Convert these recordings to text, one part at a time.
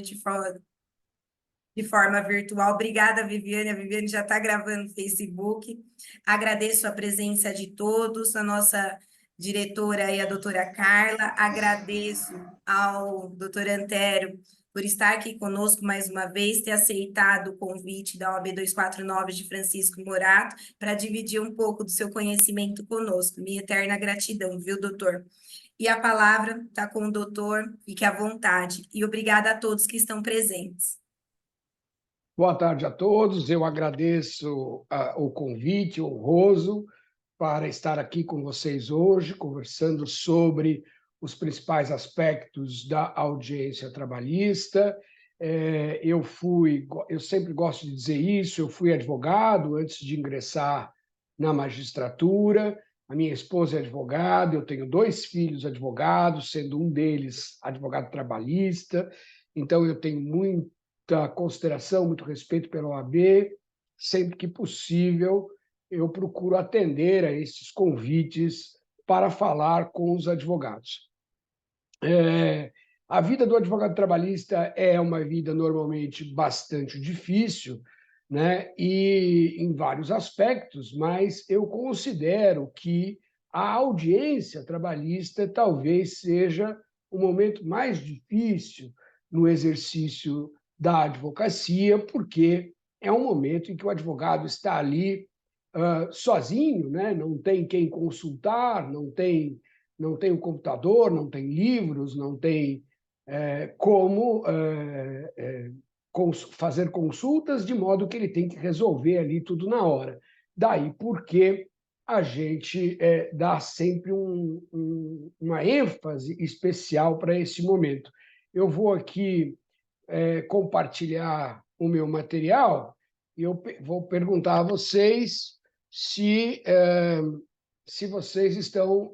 de forma virtual. Obrigada, Viviane. A Viviane já está gravando no Facebook. Agradeço a presença de todos, a nossa diretora e a doutora Carla. Agradeço ao doutor Antero por estar aqui conosco mais uma vez, ter aceitado o convite da OAB 249 de Francisco Morato para dividir um pouco do seu conhecimento conosco. Minha eterna gratidão, viu, doutor? E a palavra está com o doutor, fique à vontade. E obrigada a todos que estão presentes. Boa tarde a todos. Eu agradeço o convite honroso para estar aqui com vocês hoje, conversando sobre os principais aspectos da audiência trabalhista. Eu sempre gosto de dizer isso, eu fui advogado antes de ingressar na magistratura. A minha esposa é advogada, eu tenho 2 filhos advogados, sendo um deles advogado trabalhista. Então, eu tenho muita consideração, muito respeito pela OAB. Sempre que possível, eu procuro atender a esses convites para falar com os advogados. A vida do advogado trabalhista é uma vida normalmente bastante difícil, né? E em vários aspectos, mas eu considero que a audiência trabalhista talvez seja o momento mais difícil no exercício da advocacia, porque é um momento em que o advogado está ali sozinho, né? Não tem quem consultar, não tem o computador, não tem livros, não tem como fazer consultas, de modo que ele tem que resolver ali tudo na hora. Daí porque a gente dá sempre uma ênfase especial para esse momento. Eu vou aqui compartilhar o meu material e eu vou perguntar a vocês se vocês estão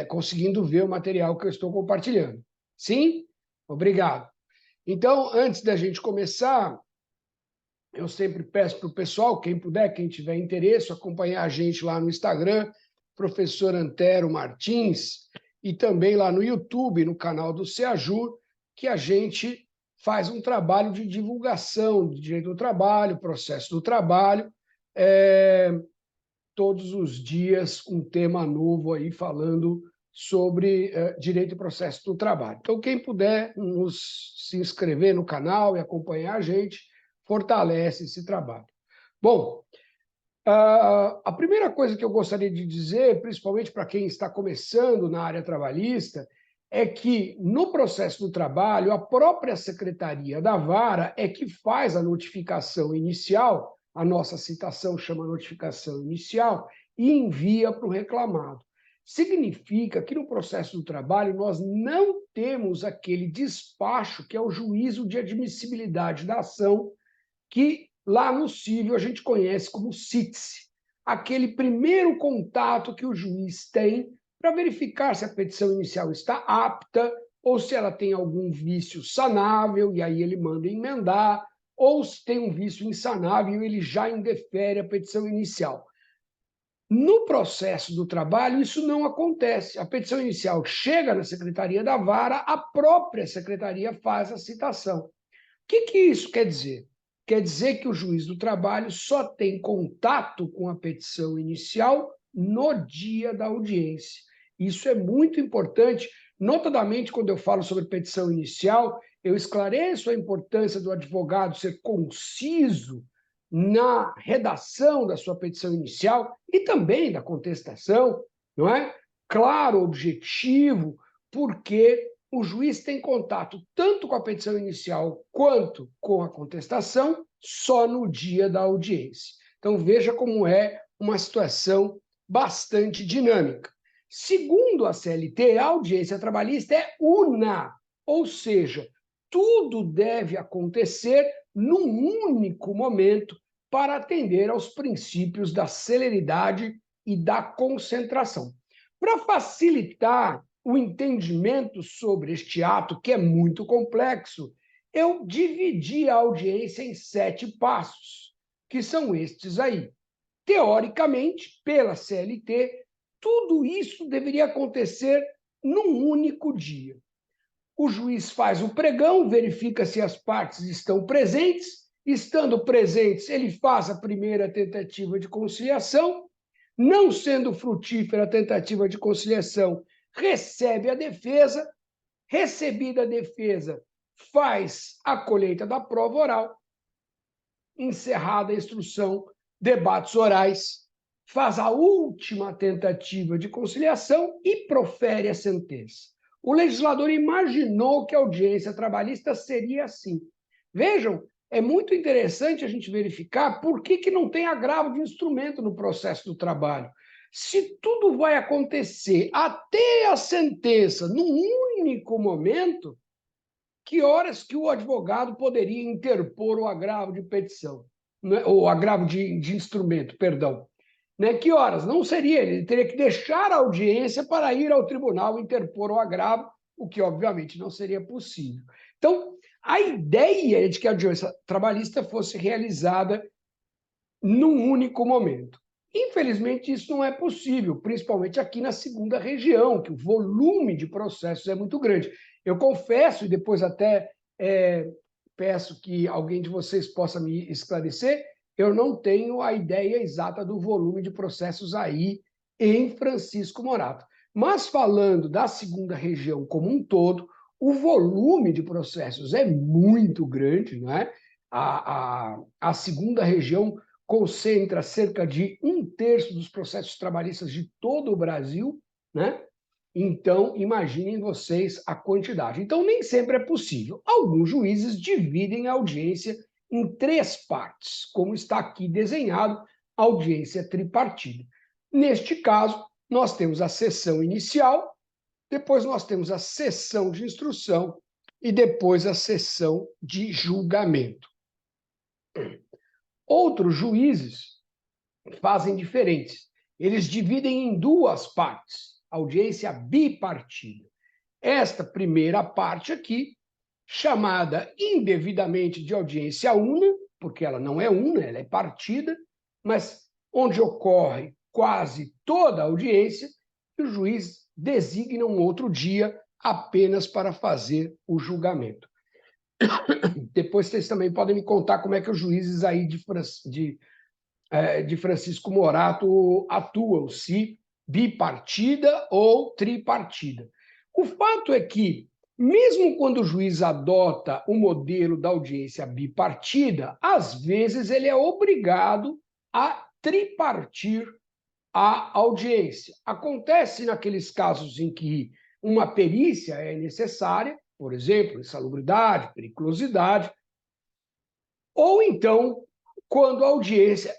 conseguindo ver o material que eu estou compartilhando. Sim? Obrigado. Então, antes da gente começar, eu sempre peço para o pessoal, quem puder, quem tiver interesse, acompanhar a gente lá no Instagram, professor Antero Martins, e também lá no YouTube, no canal do CEAJUR, que a gente faz um trabalho de divulgação de direito do trabalho, processo do trabalho, todos os dias um tema novo aí falando sobre direito e processo do trabalho. Então, quem puder se inscrever no canal e acompanhar a gente, fortalece esse trabalho. Bom, a primeira coisa que eu gostaria de dizer, principalmente para quem está começando na área trabalhista, é que, no processo do trabalho, a própria Secretaria da Vara é que faz a notificação inicial, a nossa citação chama notificação inicial, e envia para o reclamado. Significa que, no processo do trabalho, nós não temos aquele despacho que é o juízo de admissibilidade da ação, que lá no cívil a gente conhece como CITES, aquele primeiro contato que o juiz tem para verificar se a petição inicial está apta ou se ela tem algum vício sanável, e aí ele manda emendar, ou se tem um vício insanável, ele já indefere a petição inicial. No processo do trabalho, isso não acontece. A petição inicial chega na Secretaria da Vara, a própria Secretaria faz a citação. O que isso quer dizer? Quer dizer que o juiz do trabalho só tem contato com a petição inicial no dia da audiência. Isso é muito importante, notadamente quando eu falo sobre petição inicial, eu esclareço a importância do advogado ser conciso na redação da sua petição inicial e também da contestação, não é? Claro, objetivo, porque o juiz tem contato tanto com a petição inicial quanto com a contestação só no dia da audiência. Então, veja como é uma situação bastante dinâmica. Segundo a CLT, a audiência trabalhista é una, ou seja, tudo deve acontecer num único momento para atender aos princípios da celeridade e da concentração. Para facilitar o entendimento sobre este ato, que é muito complexo, eu dividi a audiência em 7 passos, que são estes aí. Teoricamente, pela CLT, tudo isso deveria acontecer num único dia. o juiz faz o pregão, verifica se as partes estão presentes. Estando presentes, ele faz a primeira tentativa de conciliação. Não sendo frutífera a tentativa de conciliação, recebe a defesa. Recebida a defesa, faz a colheita da prova oral. Encerrada a instrução, debates orais, faz a última tentativa de conciliação e profere a sentença. O legislador imaginou que a audiência trabalhista seria assim. Vejam, é muito interessante a gente verificar por que não tem agravo de instrumento no processo do trabalho. Se tudo vai acontecer até a sentença num único momento, que horas que o advogado poderia interpor o agravo de petição, né? Ou agravo de instrumento, perdão. Né? Que horas? Não seria, ele teria que deixar a audiência para ir ao tribunal interpor o agravo, o que obviamente não seria possível. Então, a ideia é de que a audiência trabalhista fosse realizada num único momento. Infelizmente, isso não é possível, principalmente aqui na segunda região, que o volume de processos é muito grande. Eu confesso, e depois até peço que alguém de vocês possa me esclarecer, eu não tenho a ideia exata do volume de processos aí em Francisco Morato. Mas falando da segunda região como um todo, o volume de processos é muito grande, não é? A segunda região concentra cerca de 1/3 dos processos trabalhistas de todo o Brasil, né? Então, imaginem vocês a quantidade. Então, nem sempre é possível. Alguns juízes dividem a audiência em 3 partes, como está aqui desenhado, a audiência tripartida. Neste caso, nós temos a sessão inicial, depois nós temos a sessão de instrução e depois a sessão de julgamento. Outros juízes fazem diferentes. Eles dividem em 2 partes, audiência bipartida. Esta primeira parte aqui, chamada indevidamente de audiência una, porque ela não é una, ela é partida, mas onde ocorre quase toda a audiência, e o juiz designa um outro dia apenas para fazer o julgamento. Depois vocês também podem me contar como é que os juízes aí de Francisco Morato atuam, se bipartida ou tripartida. O fato é que, mesmo quando o juiz adota o modelo da audiência bipartida, às vezes ele é obrigado a tripartir a audiência. Acontece naqueles casos em que uma perícia é necessária, por exemplo, insalubridade, periculosidade, ou então quando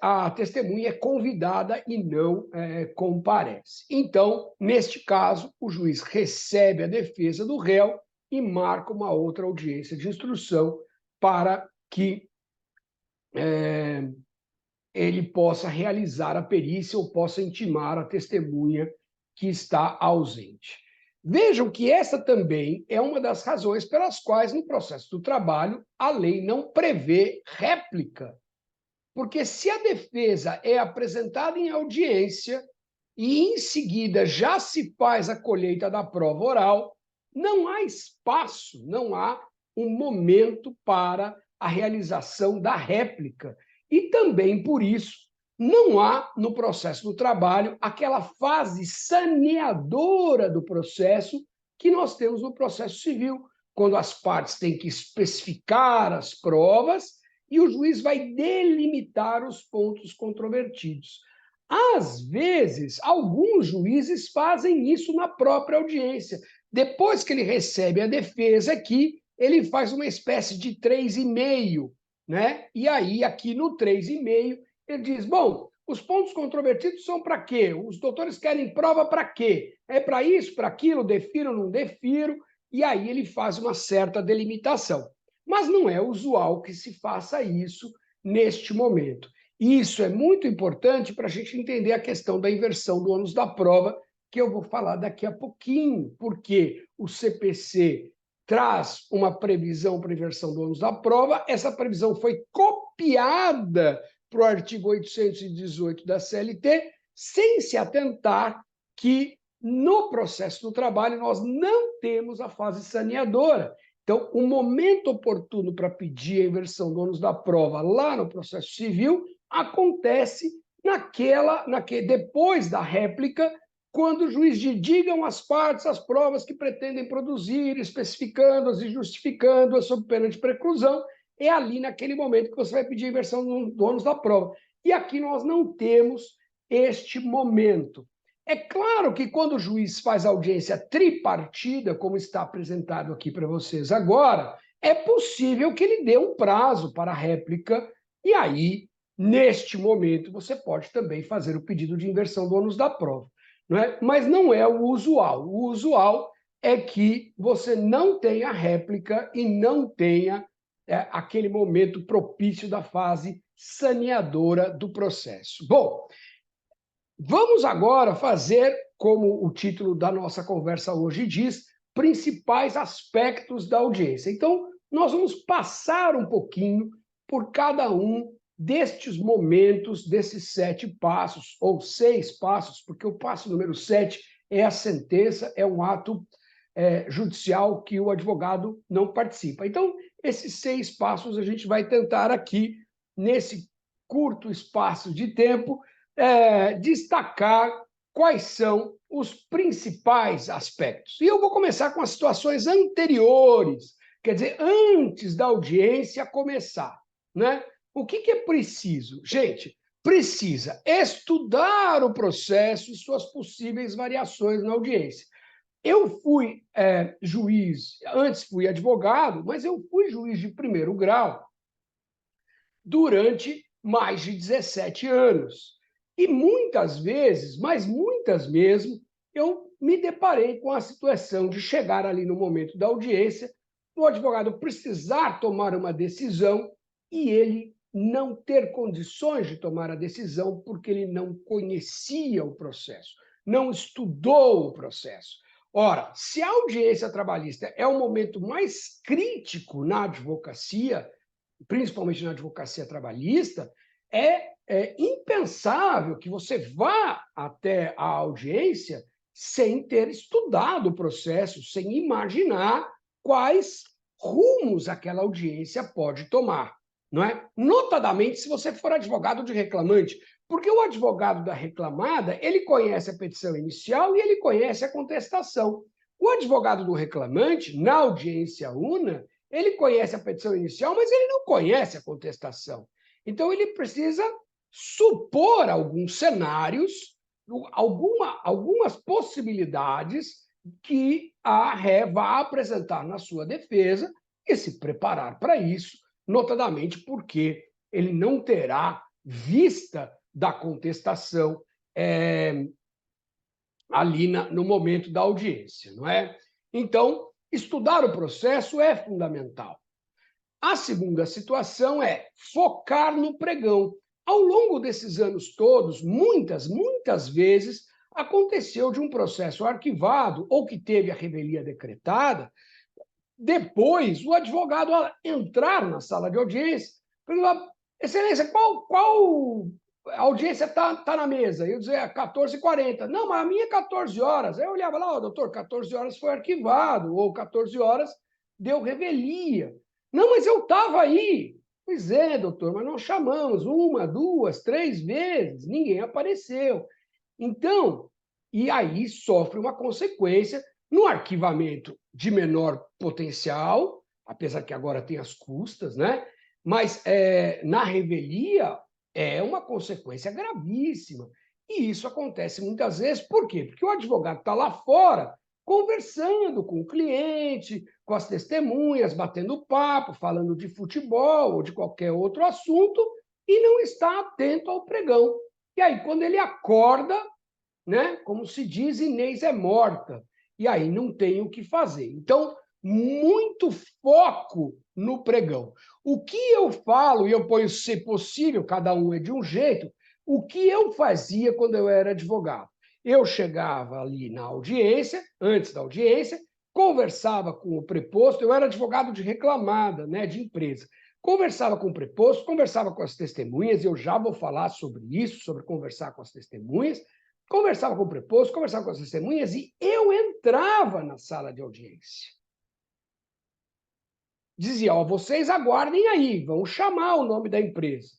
a testemunha é convidada e não comparece. Então, neste caso, o juiz recebe a defesa do réu e marca uma outra audiência de instrução para que ele possa realizar a perícia ou possa intimar a testemunha que está ausente. Vejam que essa também é uma das razões pelas quais, no processo do trabalho, a lei não prevê réplica. Porque se a defesa é apresentada em audiência e, em seguida, já se faz a colheita da prova oral, não há espaço, não há um momento para a realização da réplica. E também, por isso, não há, no processo do trabalho, aquela fase saneadora do processo que nós temos no processo civil, quando as partes têm que especificar as provas e o juiz vai delimitar os pontos controvertidos. Às vezes, alguns juízes fazem isso na própria audiência. Depois que ele recebe a defesa aqui, ele faz uma espécie de 3,5, né? E aí, aqui no 3,5, ele diz, bom, os pontos controvertidos são para quê? Os doutores querem prova para quê? É para isso, para aquilo, defiro, não defiro? E aí ele faz uma certa delimitação. Mas não é usual que se faça isso neste momento. Isso é muito importante para a gente entender a questão da inversão do ônus da prova, que eu vou falar daqui a pouquinho, porque o CPC traz uma previsão para a inversão do ônus da prova, essa previsão foi copiada para o artigo 818 da CLT, sem se atentar que No processo do trabalho, nós não temos a fase saneadora. Então, o momento oportuno para pedir a inversão do ônus da prova lá no processo civil acontece depois da réplica, quando o juiz digam às partes as provas que pretendem produzir, especificando-as e justificando-as sob pena de preclusão. É ali, naquele momento, que você vai pedir a inversão do ônus da prova. E aqui nós não temos este momento. É claro que quando o juiz faz audiência tripartida, como está apresentado aqui para vocês agora, é possível que ele dê um prazo para a réplica, e aí, neste momento, você pode também fazer o pedido de inversão do ônus da prova. Não é? Mas não é o usual. O usual é que você não tenha réplica e não tenha aquele momento propício da fase saneadora do processo. Bom, vamos agora fazer, como o título da nossa conversa hoje diz, principais aspectos da audiência. Então, nós vamos passar um pouquinho por cada um destes momentos, desses 7 passos, ou 6 passos, porque o passo número 7 é a sentença, é um ato judicial que o advogado não participa. Então, esses 6 passos a gente vai tentar aqui, nesse curto espaço de tempo, destacar quais são os principais aspectos. E eu vou começar com as situações anteriores, quer dizer, antes da audiência começar, né? O que é preciso? Gente, precisa estudar o processo e suas possíveis variações na audiência. Eu fui juiz, antes fui advogado, mas eu fui juiz de primeiro grau durante mais de 17 anos. E muitas vezes, mas muitas mesmo, eu me deparei com a situação de chegar ali no momento da audiência, o advogado precisar tomar uma decisão e ele não ter condições de tomar a decisão porque ele não conhecia o processo, não estudou o processo. Ora, se a audiência trabalhista é o momento mais crítico na advocacia, principalmente na advocacia trabalhista, é impensável que você vá até a audiência sem ter estudado o processo, sem imaginar quais rumos aquela audiência pode tomar, não é? Notadamente, se você for advogado de reclamante, porque o advogado da reclamada, ele conhece a petição inicial e ele conhece a contestação. O advogado do reclamante, na audiência una, ele conhece a petição inicial, mas ele não conhece a contestação. Então, ele precisa supor alguns cenários, algumas possibilidades que a ré vai apresentar na sua defesa e se preparar para isso, notadamente porque ele não terá vista da contestação ali no momento da audiência, não é? Então, estudar o processo é fundamental. A segunda situação é focar no pregão. Ao longo desses anos todos, muitas vezes, aconteceu de um processo arquivado ou que teve a revelia decretada, depois o advogado entrar na sala de audiência, perguntar, excelência, qual a audiência está na mesa? Eu dizia, 14h40. Não, mas a minha é 14 horas. Aí eu olhava lá, doutor, 14 horas foi arquivado, ou 14 horas deu revelia. Não, mas eu estava aí. Pois é, doutor, mas nós chamamos 1, 2, 3 vezes, ninguém apareceu. Então, e aí sofre uma consequência no arquivamento de menor potencial, apesar que agora tem as custas, né? Mas na revelia é uma consequência gravíssima. E isso acontece muitas vezes, por quê? Porque o advogado está lá fora conversando com o cliente, com as testemunhas, batendo papo, falando de futebol ou de qualquer outro assunto, e não está atento ao pregão. E aí, quando ele acorda, né, como se diz, Inês é morta. E aí não tem o que fazer. Então, muito foco no pregão. O que eu falo, e eu ponho se possível, cada um é de um jeito, o que eu fazia quando eu era advogado? Eu chegava ali na audiência, antes da audiência, conversava com o preposto, eu era advogado de reclamada, né, de empresa. Conversava com o preposto, conversava com as testemunhas, eu já vou falar sobre isso, sobre conversar com as testemunhas, conversava com o preposto, conversava com as testemunhas e eu entrava na sala de audiência. Dizia, ó, vocês aguardem aí, vão chamar o nome da empresa.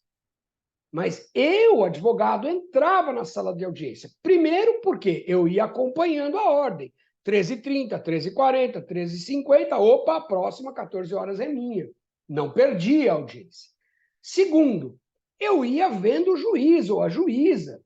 Mas eu, advogado, entrava na sala de audiência. Primeiro porque eu ia acompanhando a ordem. 13h30, 13h40, 13h50, opa, a próxima 14 horas é minha. Não perdi a audiência. Segundo, eu ia vendo o juiz ou a juíza.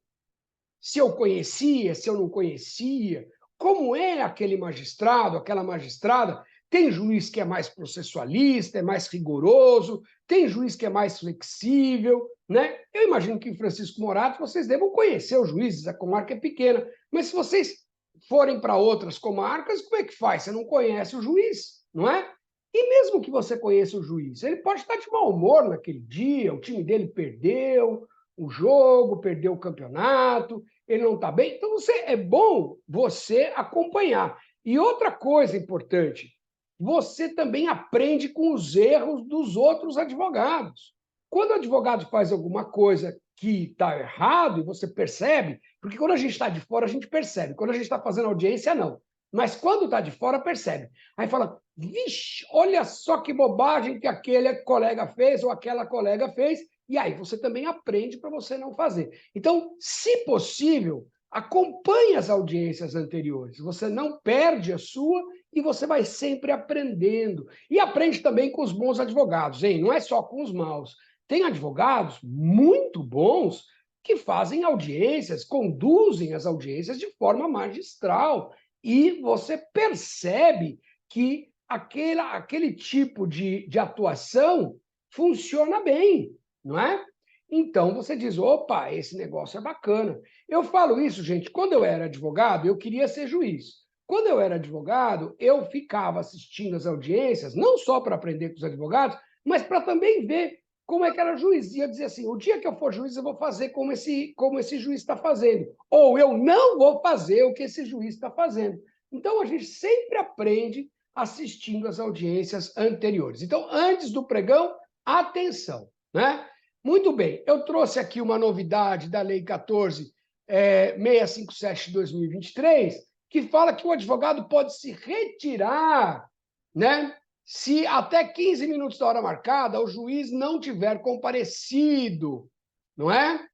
Se eu conhecia, se eu não conhecia, como é aquele magistrado, aquela magistrada. Tem juiz que é mais processualista, é mais rigoroso, tem juiz que é mais flexível, né? Eu imagino que em Francisco Morato vocês devam conhecer os juízes, a comarca é pequena, mas se vocês forem para outras comarcas, como é que faz? Você não conhece o juiz, não é? E mesmo que você conheça o juiz, ele pode estar de mau humor naquele dia, o time dele perdeu o jogo, perdeu o campeonato, ele não está bem. Então, é bom você acompanhar. E outra coisa importante, você também aprende com os erros dos outros advogados. Quando o advogado faz alguma coisa que está errado, e você percebe, porque quando a gente está de fora, a gente percebe. Quando a gente está fazendo audiência, não. Mas quando está de fora, percebe. Aí fala, vixe, olha só que bobagem que aquele colega fez ou aquela colega fez, e aí você também aprende para você não fazer. Então, se possível, acompanhe as audiências anteriores. Você não perde a sua e você vai sempre aprendendo. E aprende também com os bons advogados, hein? Não é só com os maus. Tem advogados muito bons que fazem audiências, conduzem as audiências de forma magistral. E você percebe que aquele tipo de atuação funciona bem, não é? Então você diz, opa, esse negócio é bacana. Eu falo isso, gente, quando eu era advogado, eu queria ser juiz. Quando eu era advogado, eu ficava assistindo as audiências, não só para aprender com os advogados, mas para também ver como é que era juiz. E eu dizia assim, o dia que eu for juiz, eu vou fazer como esse juiz está fazendo. Ou eu não vou fazer o que esse juiz está fazendo. Então, a gente sempre aprende assistindo as audiências anteriores. Então, antes do pregão, atenção, né? Muito bem, eu trouxe aqui uma novidade da Lei 14.657 de 2023, que fala que o advogado pode se retirar, né? Se até 15 minutos da hora marcada o juiz não tiver comparecido, não é?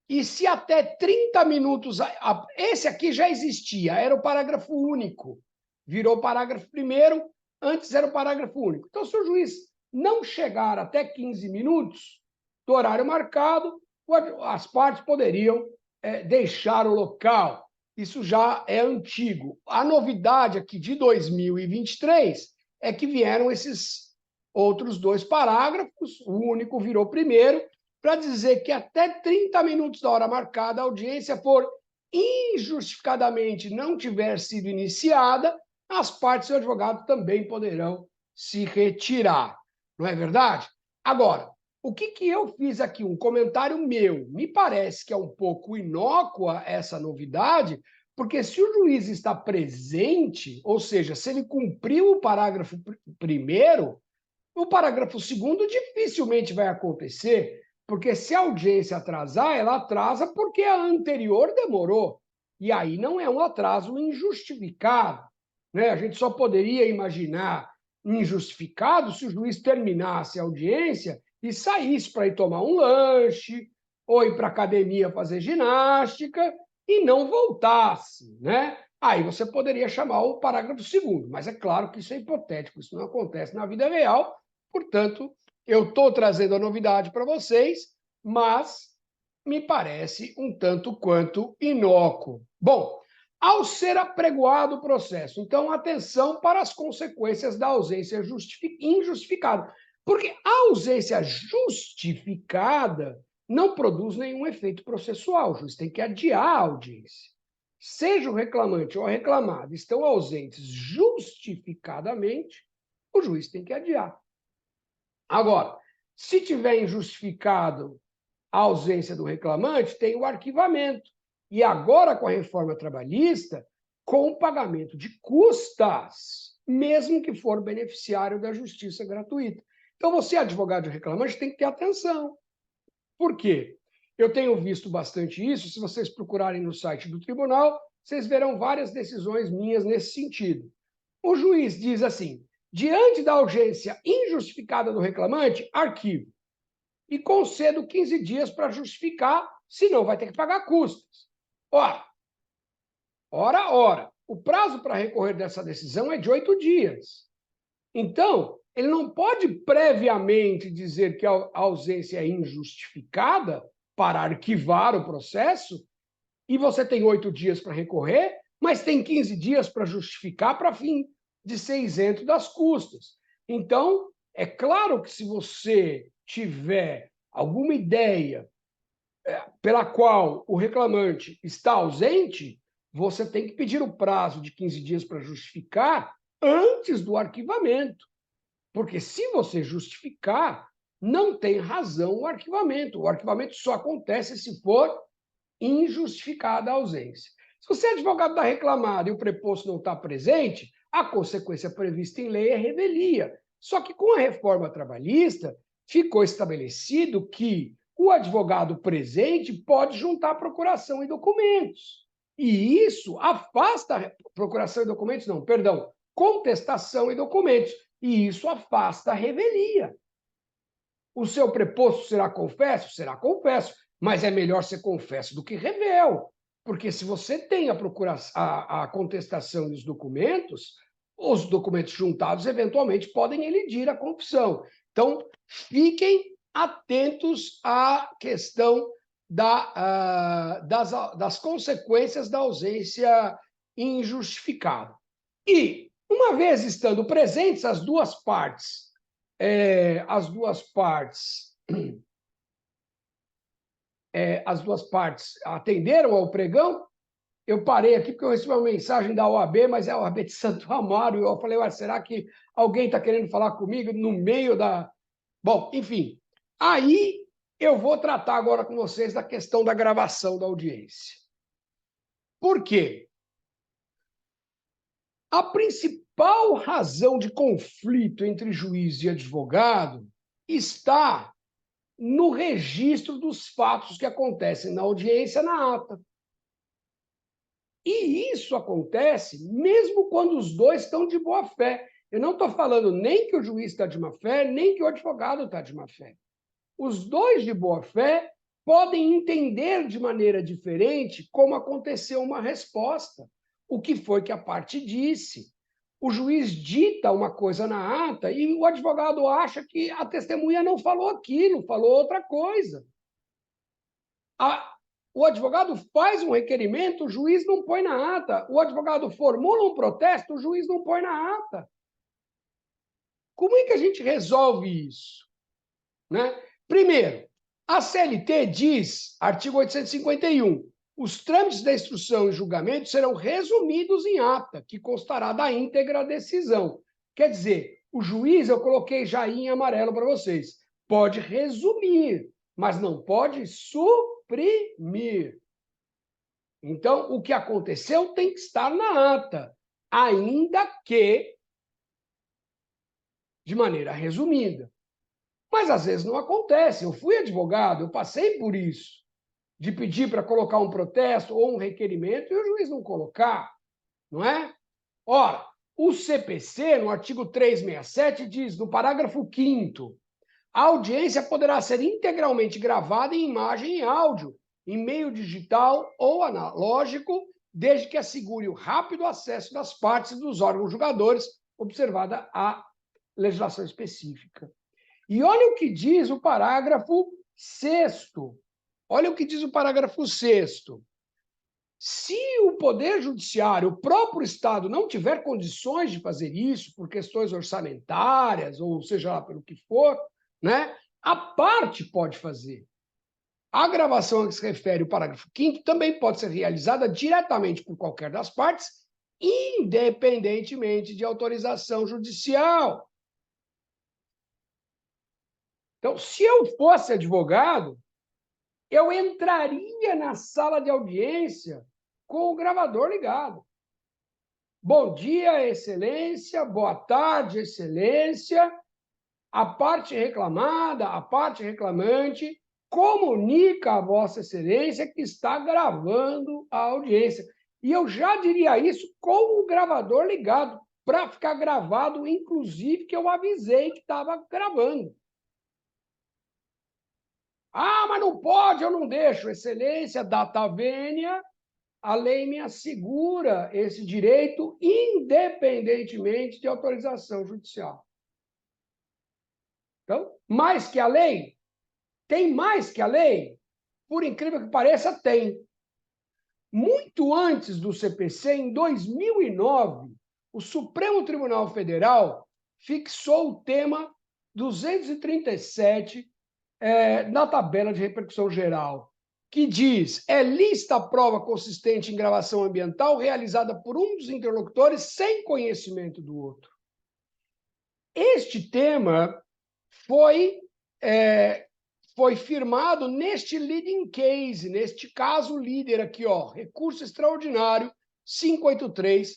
E se até 30 minutos... Esse aqui já existia, era o parágrafo único. Virou parágrafo primeiro, antes era o parágrafo único. Então, se o juiz não chegar até 15 minutos do horário marcado, as partes poderiam deixar o local. Isso já é antigo. A novidade aqui de 2023 é que vieram esses outros dois parágrafos, o único virou primeiro, para dizer que até 30 minutos da hora marcada, a audiência for injustificadamente não tiver sido iniciada, as partes e o advogado também poderão se retirar. Não é verdade? Agora, o que eu fiz aqui? Um comentário meu. Me parece que é um pouco inócua essa novidade, porque se o juiz está presente, ou seja, se ele cumpriu o parágrafo primeiro, o parágrafo segundo dificilmente vai acontecer, porque se a audiência atrasar, ela atrasa porque a anterior demorou. E aí não é um atraso injustificado, né? A gente só poderia imaginar injustificado se o juiz terminasse a audiência e saísse para ir tomar um lanche, ou ir para a academia fazer ginástica e não voltasse, né? Aí você poderia chamar o parágrafo segundo, mas é claro que isso é hipotético, isso não acontece na vida real, portanto, eu estou trazendo a novidade para vocês, mas me parece um tanto quanto inócuo. Bom, ao ser apregoado o processo, então, atenção para as consequências da ausência injustificada, porque a ausência justificada não produz nenhum efeito processual, o juiz tem que adiar a audiência. Seja o reclamante ou a reclamada estão ausentes justificadamente, o juiz tem que adiar. Agora, se tiver injustificado a ausência do reclamante, tem o arquivamento. E agora, com a reforma trabalhista, com o pagamento de custas, mesmo que for beneficiário da justiça gratuita. Então, você, advogado de reclamante, tem que ter atenção. Por quê? Eu tenho visto bastante isso. Se vocês procurarem no site do tribunal, vocês verão várias decisões minhas nesse sentido. O juiz diz assim: diante da urgência injustificada do reclamante, arquivo e concedo 15 dias para justificar, senão vai ter que pagar custas. Ora, o prazo para recorrer dessa decisão é de 8 dias. Então, ele não pode previamente dizer que a ausência é injustificada para arquivar o processo, e você tem 8 dias para recorrer, mas tem 15 dias para justificar para fim de ser isento das custas. Então, é claro que se você tiver alguma ideia pela qual o reclamante está ausente, você tem que pedir o prazo de 15 dias para justificar antes do arquivamento. Porque se você justificar, não tem razão o arquivamento. O arquivamento só acontece se for injustificada a ausência. Se você é advogado da reclamada e o preposto não está presente, a consequência prevista em lei é revelia. Só que com a reforma trabalhista, ficou estabelecido que o advogado presente pode juntar procuração e documentos. E isso afasta a procuração e documentos, não, perdão, contestação e documentos. E isso afasta a revelia. O seu preposto será confesso? Será confesso, mas é melhor ser confesso do que revel. Porque se você tem a contestação dos documentos, os documentos juntados eventualmente podem elidir a confissão. Então, fiquem atentos à questão das consequências da ausência injustificada. E, uma vez estando presentes as duas partes atenderam ao pregão. Eu parei aqui porque eu recebi uma mensagem da OAB, mas é a OAB de Santo Amaro, e eu falei, será que alguém está querendo falar comigo no meio da... Bom, enfim, aí eu vou tratar agora com vocês da questão da gravação da audiência. Por quê? A principal razão de conflito entre juiz e advogado está no registro dos fatos que acontecem na audiência na ata. E isso acontece mesmo quando os dois estão de boa fé. Eu não estou falando nem que o juiz está de má fé, nem que o advogado está de má fé. Os dois de boa fé podem entender de maneira diferente como aconteceu uma resposta, o que foi que a parte disse. O juiz dita uma coisa na ata e o advogado acha que a testemunha não falou aquilo, falou outra coisa. O advogado faz um requerimento, o juiz não põe na ata. O advogado formula um protesto, o juiz não põe na ata. Como é que a gente resolve isso? Né? Primeiro, a CLT diz, artigo 851, os trâmites da instrução e julgamento serão resumidos em ata, que constará da íntegra decisão. Quer dizer, o juiz, eu coloquei já aí em amarelo para vocês, pode resumir, mas não pode suprimir. Então, o que aconteceu tem que estar na ata, ainda que de maneira resumida. Mas, às vezes, não acontece. Eu fui advogado, eu passei por isso, de pedir para colocar um protesto ou um requerimento e o juiz não colocar, não é? Ora, o CPC, no artigo 367, diz, no parágrafo 5º, a audiência poderá ser integralmente gravada em imagem e áudio, em meio digital ou analógico, desde que assegure o rápido acesso das partes e dos órgãos julgadores, observada a legislação específica. E olha o que diz o parágrafo 6º. Olha o que diz o parágrafo 6º. Se o Poder Judiciário, o próprio Estado, não tiver condições de fazer isso, por questões orçamentárias, ou seja lá pelo que for, né, a parte pode fazer. A gravação a que se refere o parágrafo 5º também pode ser realizada diretamente por qualquer das partes, independentemente de autorização judicial. Então, se eu fosse advogado, eu entraria na sala de audiência com o gravador ligado. Bom dia, excelência, boa tarde, excelência. A parte reclamada, a parte reclamante comunica a Vossa Excelência que está gravando a audiência. E eu já diria isso com o gravador ligado, para ficar gravado, inclusive, que eu avisei que estava gravando. Ah, mas não pode, eu não deixo. Excelência, data vênia, a lei me assegura esse direito, independentemente de autorização judicial. Então, mais que a lei? Tem mais que a lei? Por incrível que pareça, tem. Muito antes do CPC, em 2009, o Supremo Tribunal Federal fixou o tema 237 na tabela de repercussão geral, que diz: é lícita a prova consistente em gravação ambiental realizada por um dos interlocutores sem conhecimento do outro. Este tema foi firmado neste leading case, neste caso líder aqui, ó, recurso extraordinário 583-937.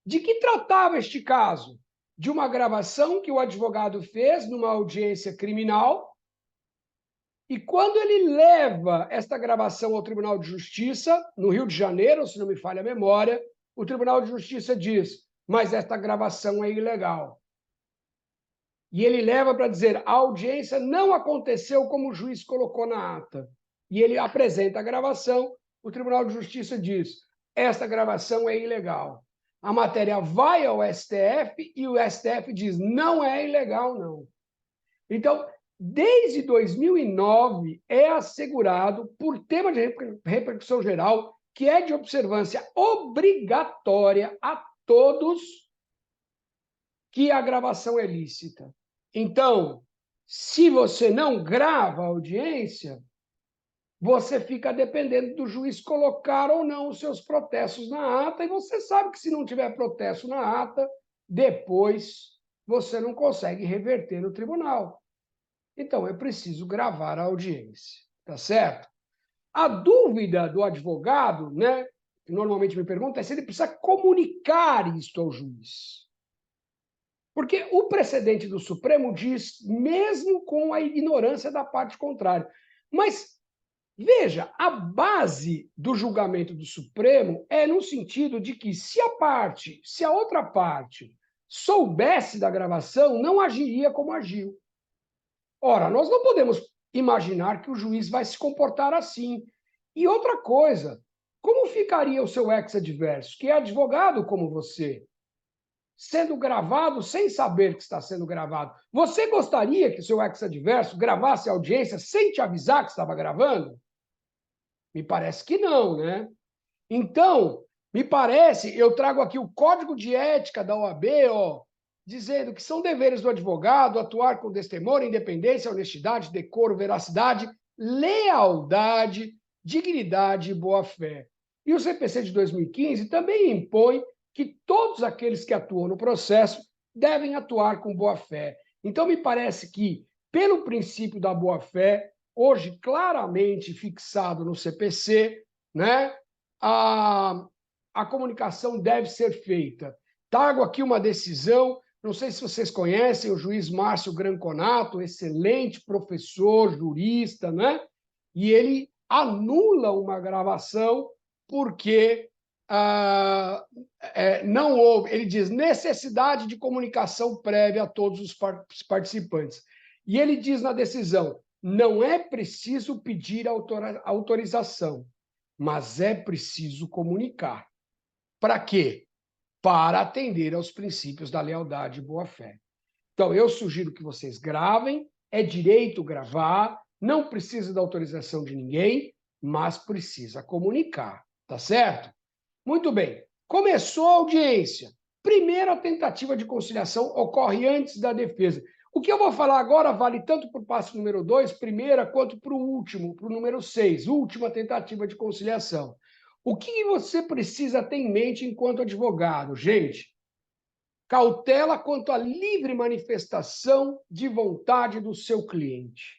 De que tratava este caso? De uma gravação que o advogado fez numa audiência criminal, e quando ele leva esta gravação ao Tribunal de Justiça, no Rio de Janeiro, se não me falha a memória, o Tribunal de Justiça diz: mas esta gravação é ilegal. E ele leva para dizer: a audiência não aconteceu como o juiz colocou na ata. E ele apresenta a gravação, o Tribunal de Justiça diz: esta gravação é ilegal. A matéria vai ao STF e o STF diz: não é ilegal, não. Então, desde 2009, é assegurado, por tema de repercussão geral, que é de observância obrigatória a todos, que a gravação é lícita. Então, se você não grava a audiência, você fica dependendo do juiz colocar ou não os seus protestos na ata, e você sabe que se não tiver protesto na ata, depois você não consegue reverter no tribunal. Então, é preciso gravar a audiência, tá certo? A dúvida do advogado, né, que normalmente me pergunta, é se ele precisa comunicar isto ao juiz. Porque o precedente do Supremo diz, mesmo com a ignorância da parte contrária. Mas, veja, a base do julgamento do Supremo é no sentido de que se a outra parte soubesse da gravação, não agiria como agiu. Ora, nós não podemos imaginar que o juiz vai se comportar assim. E outra coisa, como ficaria o seu ex-adverso, que é advogado como você, sendo gravado sem saber que está sendo gravado? Você gostaria que o seu ex-adverso gravasse a audiência sem te avisar que estava gravando? Me parece que não, né? Então, me parece, eu trago aqui o Código de Ética da OAB, ó, dizendo que são deveres do advogado atuar com destemor, independência, honestidade, decoro, veracidade, lealdade, dignidade e boa-fé. E o CPC de 2015 também impõe que todos aqueles que atuam no processo devem atuar com boa-fé. Então, me parece que, pelo princípio da boa-fé, hoje claramente fixado no CPC, né, a comunicação deve ser feita. Trago aqui uma decisão, não sei se vocês conhecem o juiz Márcio Granconato, excelente professor, jurista, né? E ele anula uma gravação porque não houve, ele diz, necessidade de comunicação prévia a todos os participantes. E ele diz na decisão: não é preciso pedir autorização, mas é preciso comunicar. Para quê? Para atender aos princípios da lealdade e boa-fé. Então, eu sugiro que vocês gravem, é direito gravar, não precisa da autorização de ninguém, mas precisa comunicar, tá certo? Muito bem. Começou a audiência. Primeira tentativa de conciliação ocorre antes da defesa. O que eu vou falar agora vale tanto para o passo número 2, primeira, quanto para o último, para o número 6, última tentativa de conciliação. O que você precisa ter em mente enquanto advogado? Gente, cautela quanto à livre manifestação de vontade do seu cliente.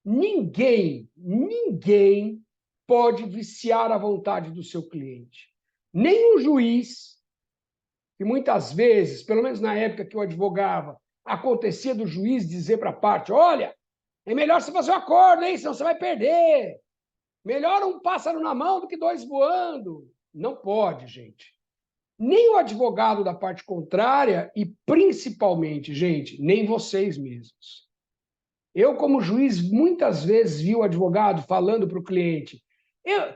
Ninguém pode viciar a vontade do seu cliente. Nem o juiz, que muitas vezes, pelo menos na época que eu advogava, acontecia do juiz dizer para a parte: olha, É melhor você fazer um acordo, hein? Senão você vai perder. Melhor um pássaro na mão do que dois voando. Não pode, gente. Nem o advogado da parte contrária e, principalmente, gente, nem vocês mesmos. Eu, como juiz, muitas vezes vi o advogado falando para o cliente: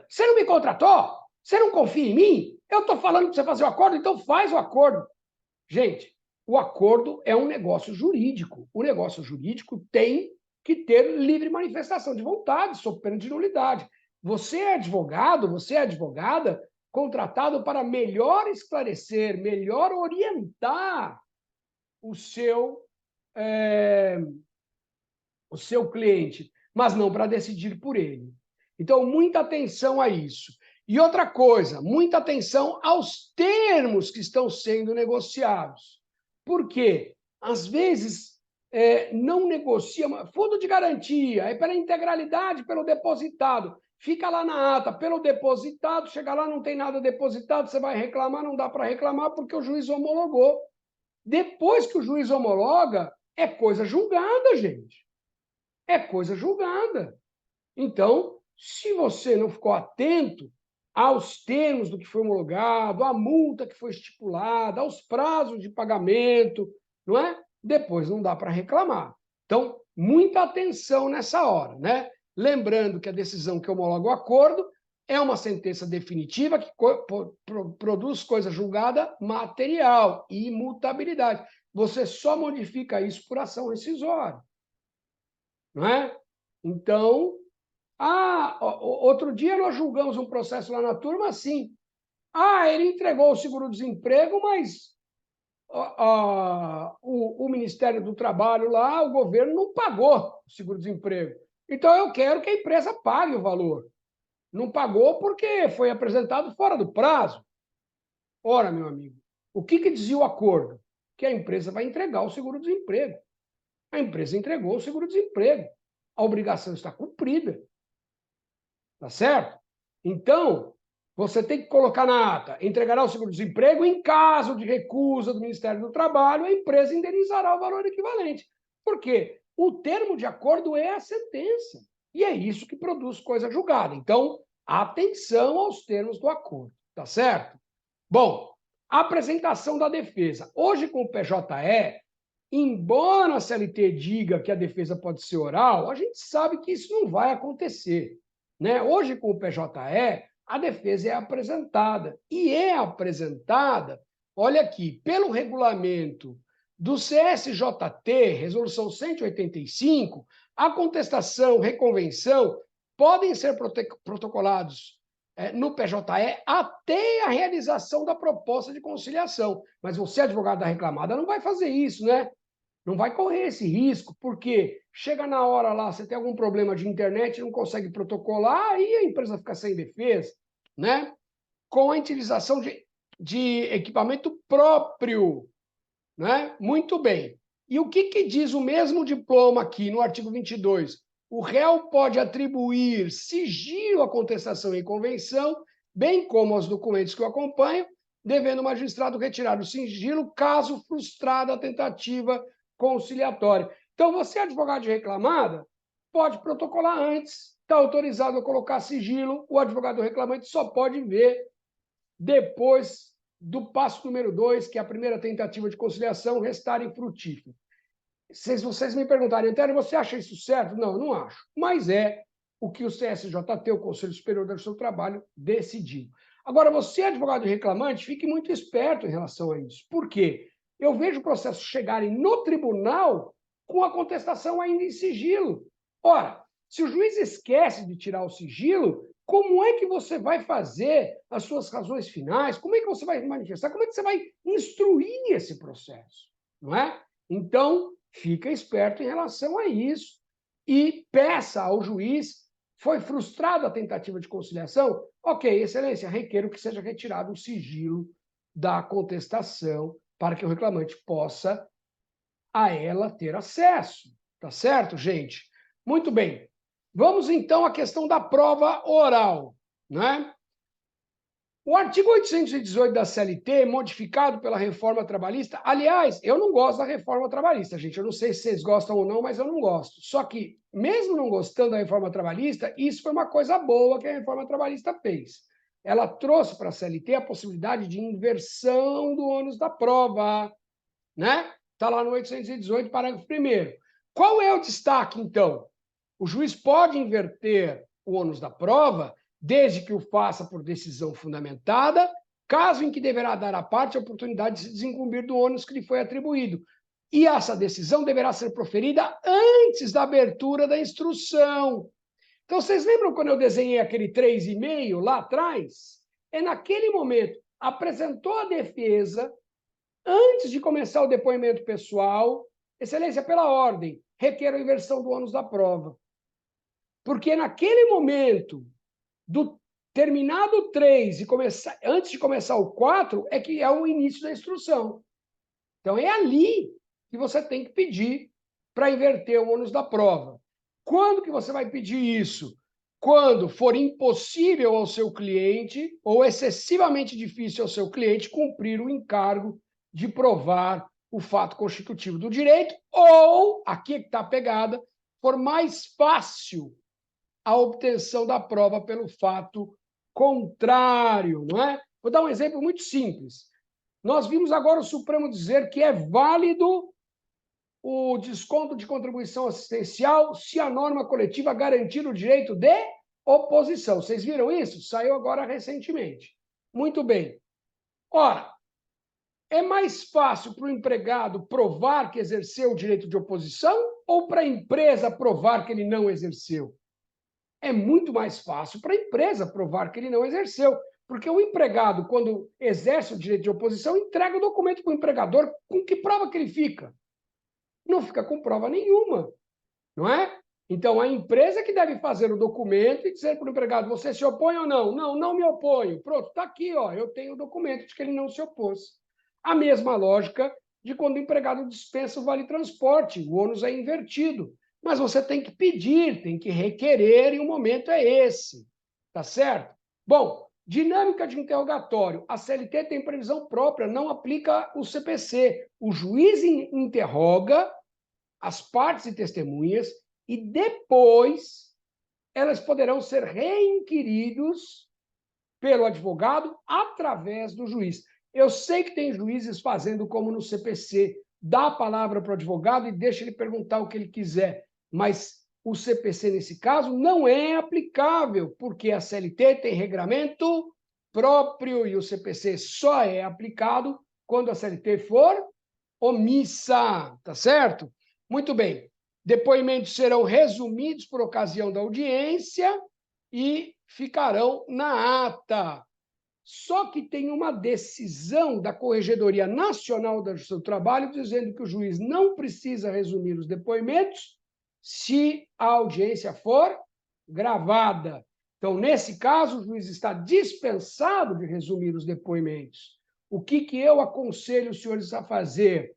você não me contratou? Você não confia em mim? Eu estou falando para você fazer o acordo, então faz o acordo. Gente, o acordo é um negócio jurídico. O negócio jurídico tem que ter livre manifestação de vontade, sob pena de nulidade. Você é advogado, você é advogada, contratado para melhor esclarecer, melhor orientar o seu cliente, mas não para decidir por ele. Então, muita atenção a isso. E outra coisa, muita atenção aos termos que estão sendo negociados. Por quê? Às vezes, não negocia, fundo de garantia, é pela integralidade, pelo depositado. Fica lá na ata, pelo depositado, chega lá, não tem nada depositado, você vai reclamar, não dá para reclamar porque o juiz homologou. Depois que o juiz homologa, é coisa julgada, gente. É coisa julgada. Então, se você não ficou atento aos termos do que foi homologado, à multa que foi estipulada, aos prazos de pagamento, não é? Depois não dá para reclamar. Então, muita atenção nessa hora, né? Lembrando que a decisão que homologa o acordo é uma sentença definitiva que produz coisa julgada material e imutabilidade. Você só modifica isso por ação rescisória. Não é? Então, outro dia nós julgamos um processo lá na turma assim. Ele entregou o seguro-desemprego, mas o Ministério do Trabalho lá, o governo não pagou o seguro-desemprego. Então, eu quero que a empresa pague o valor. Não pagou porque foi apresentado fora do prazo. Ora, meu amigo, o que dizia o acordo? Que a empresa vai entregar o seguro-desemprego. A empresa entregou o seguro-desemprego. A obrigação está cumprida. Tá certo? Então, você tem que colocar na ata: entregará o seguro-desemprego em caso de recusa do Ministério do Trabalho, a empresa indenizará o valor equivalente. Por quê? O termo de acordo é a sentença. E é isso que produz coisa julgada. Então, atenção aos termos do acordo. Tá certo? Bom, a apresentação da defesa. Hoje, com o PJE, embora a CLT diga que a defesa pode ser oral, a gente sabe que isso não vai acontecer. Né? Hoje, com o PJE, a defesa é apresentada. E é apresentada, olha aqui, pelo regulamento do CSJT, Resolução 185, a contestação, reconvenção, podem ser protocolados no PJE até a realização da proposta de conciliação. Mas você, advogado da reclamada, não vai fazer isso, né? Não vai correr esse risco, porque chega na hora lá, você tem algum problema de internet, não consegue protocolar, e a empresa fica sem defesa, né? Com a utilização de equipamento próprio, né? Muito bem. E o que diz o mesmo diploma aqui no artigo 22? O réu pode atribuir sigilo à contestação em convenção, bem como aos documentos que o acompanham, devendo o magistrado retirar o sigilo caso frustrada a tentativa conciliatória. Então, você, advogado de reclamada, pode protocolar antes, está autorizado a colocar sigilo, o advogado reclamante só pode ver depois do passo número 2, que é a primeira tentativa de conciliação, restar infrutífero. Se vocês me perguntarem, Antônio, você acha isso certo? Não, eu não acho. Mas é o que o CSJT, o Conselho Superior do Justiça do Trabalho, decidiu. Agora, você, advogado reclamante, fique muito esperto em relação a isso. Por quê? Eu vejo processos chegarem no tribunal com a contestação ainda em sigilo. Ora, se o juiz esquece de tirar o sigilo, como é que você vai fazer as suas razões finais? Como é que você vai manifestar? Como é que você vai instruir esse processo? Não é? Então, fica esperto em relação a isso e peça ao juiz: foi frustrada a tentativa de conciliação? Ok, excelência, requeiro que seja retirado o sigilo da contestação para que o reclamante possa a ela ter acesso. Tá certo, gente? Muito bem. Vamos, então, à questão da prova oral, né? O artigo 818 da CLT, modificado pela reforma trabalhista, aliás, eu não gosto da reforma trabalhista, gente, eu não sei se vocês gostam ou não, mas eu não gosto. Só que, mesmo não gostando da reforma trabalhista, isso foi uma coisa boa que a reforma trabalhista fez. Ela trouxe para a CLT a possibilidade de inversão do ônus da prova, né? Está lá no 818, parágrafo 1º. Qual é o destaque, então? O juiz pode inverter o ônus da prova desde que o faça por decisão fundamentada, caso em que deverá dar à parte a oportunidade de se desincumbir do ônus que lhe foi atribuído. E essa decisão deverá ser proferida antes da abertura da instrução. Então, vocês lembram quando eu desenhei aquele 3,5 lá atrás? É naquele momento, apresentou a defesa, antes de começar o depoimento pessoal, excelência, pela ordem, requer a inversão do ônus da prova. Porque naquele momento do terminado 3 e antes de começar o 4 é que é o início da instrução. Então, é ali que você tem que pedir para inverter o ônus da prova. Quando que você vai pedir isso? Quando for impossível ao seu cliente ou excessivamente difícil ao seu cliente cumprir o encargo de provar o fato constitutivo do direito, ou, aqui é que está a pegada, for mais fácil a obtenção da prova pelo fato contrário, não é? Vou dar um exemplo muito simples. Nós vimos agora o Supremo dizer que é válido o desconto de contribuição assistencial se a norma coletiva garantir o direito de oposição. Vocês viram isso? Saiu agora recentemente. Muito bem. Ora, é mais fácil para o empregado provar que exerceu o direito de oposição ou para a empresa provar que ele não exerceu? É muito mais fácil para a empresa provar que ele não exerceu, porque o empregado, quando exerce o direito de oposição, entrega o documento para o empregador, com que prova que ele fica? Não fica com prova nenhuma, não é? Então, a empresa que deve fazer o documento e dizer para o empregado, você se opõe ou não? Não, não me oponho. Pronto, está aqui, ó, eu tenho o documento de que ele não se opôs. A mesma lógica de quando o empregado dispensa o vale-transporte, o ônus é invertido. Mas você tem que pedir, tem que requerer, e o momento é esse. Tá certo? Bom, dinâmica de interrogatório. A CLT tem previsão própria, não aplica o CPC. O juiz interroga as partes e testemunhas e depois elas poderão ser reinquiridos pelo advogado através do juiz. Eu sei que tem juízes fazendo como no CPC, dá a palavra para o advogado e deixa ele perguntar o que ele quiser, mas o CPC, nesse caso, não é aplicável, porque a CLT tem regramento próprio e o CPC só é aplicado quando a CLT for omissa, tá certo? Muito bem. Depoimentos serão resumidos por ocasião da audiência e ficarão na ata. Só que tem uma decisão da Corregedoria Nacional da Justiça do Trabalho dizendo que o juiz não precisa resumir os depoimentos se a audiência for gravada. Então, nesse caso, o juiz está dispensado de resumir os depoimentos. O que eu aconselho os senhores a fazer?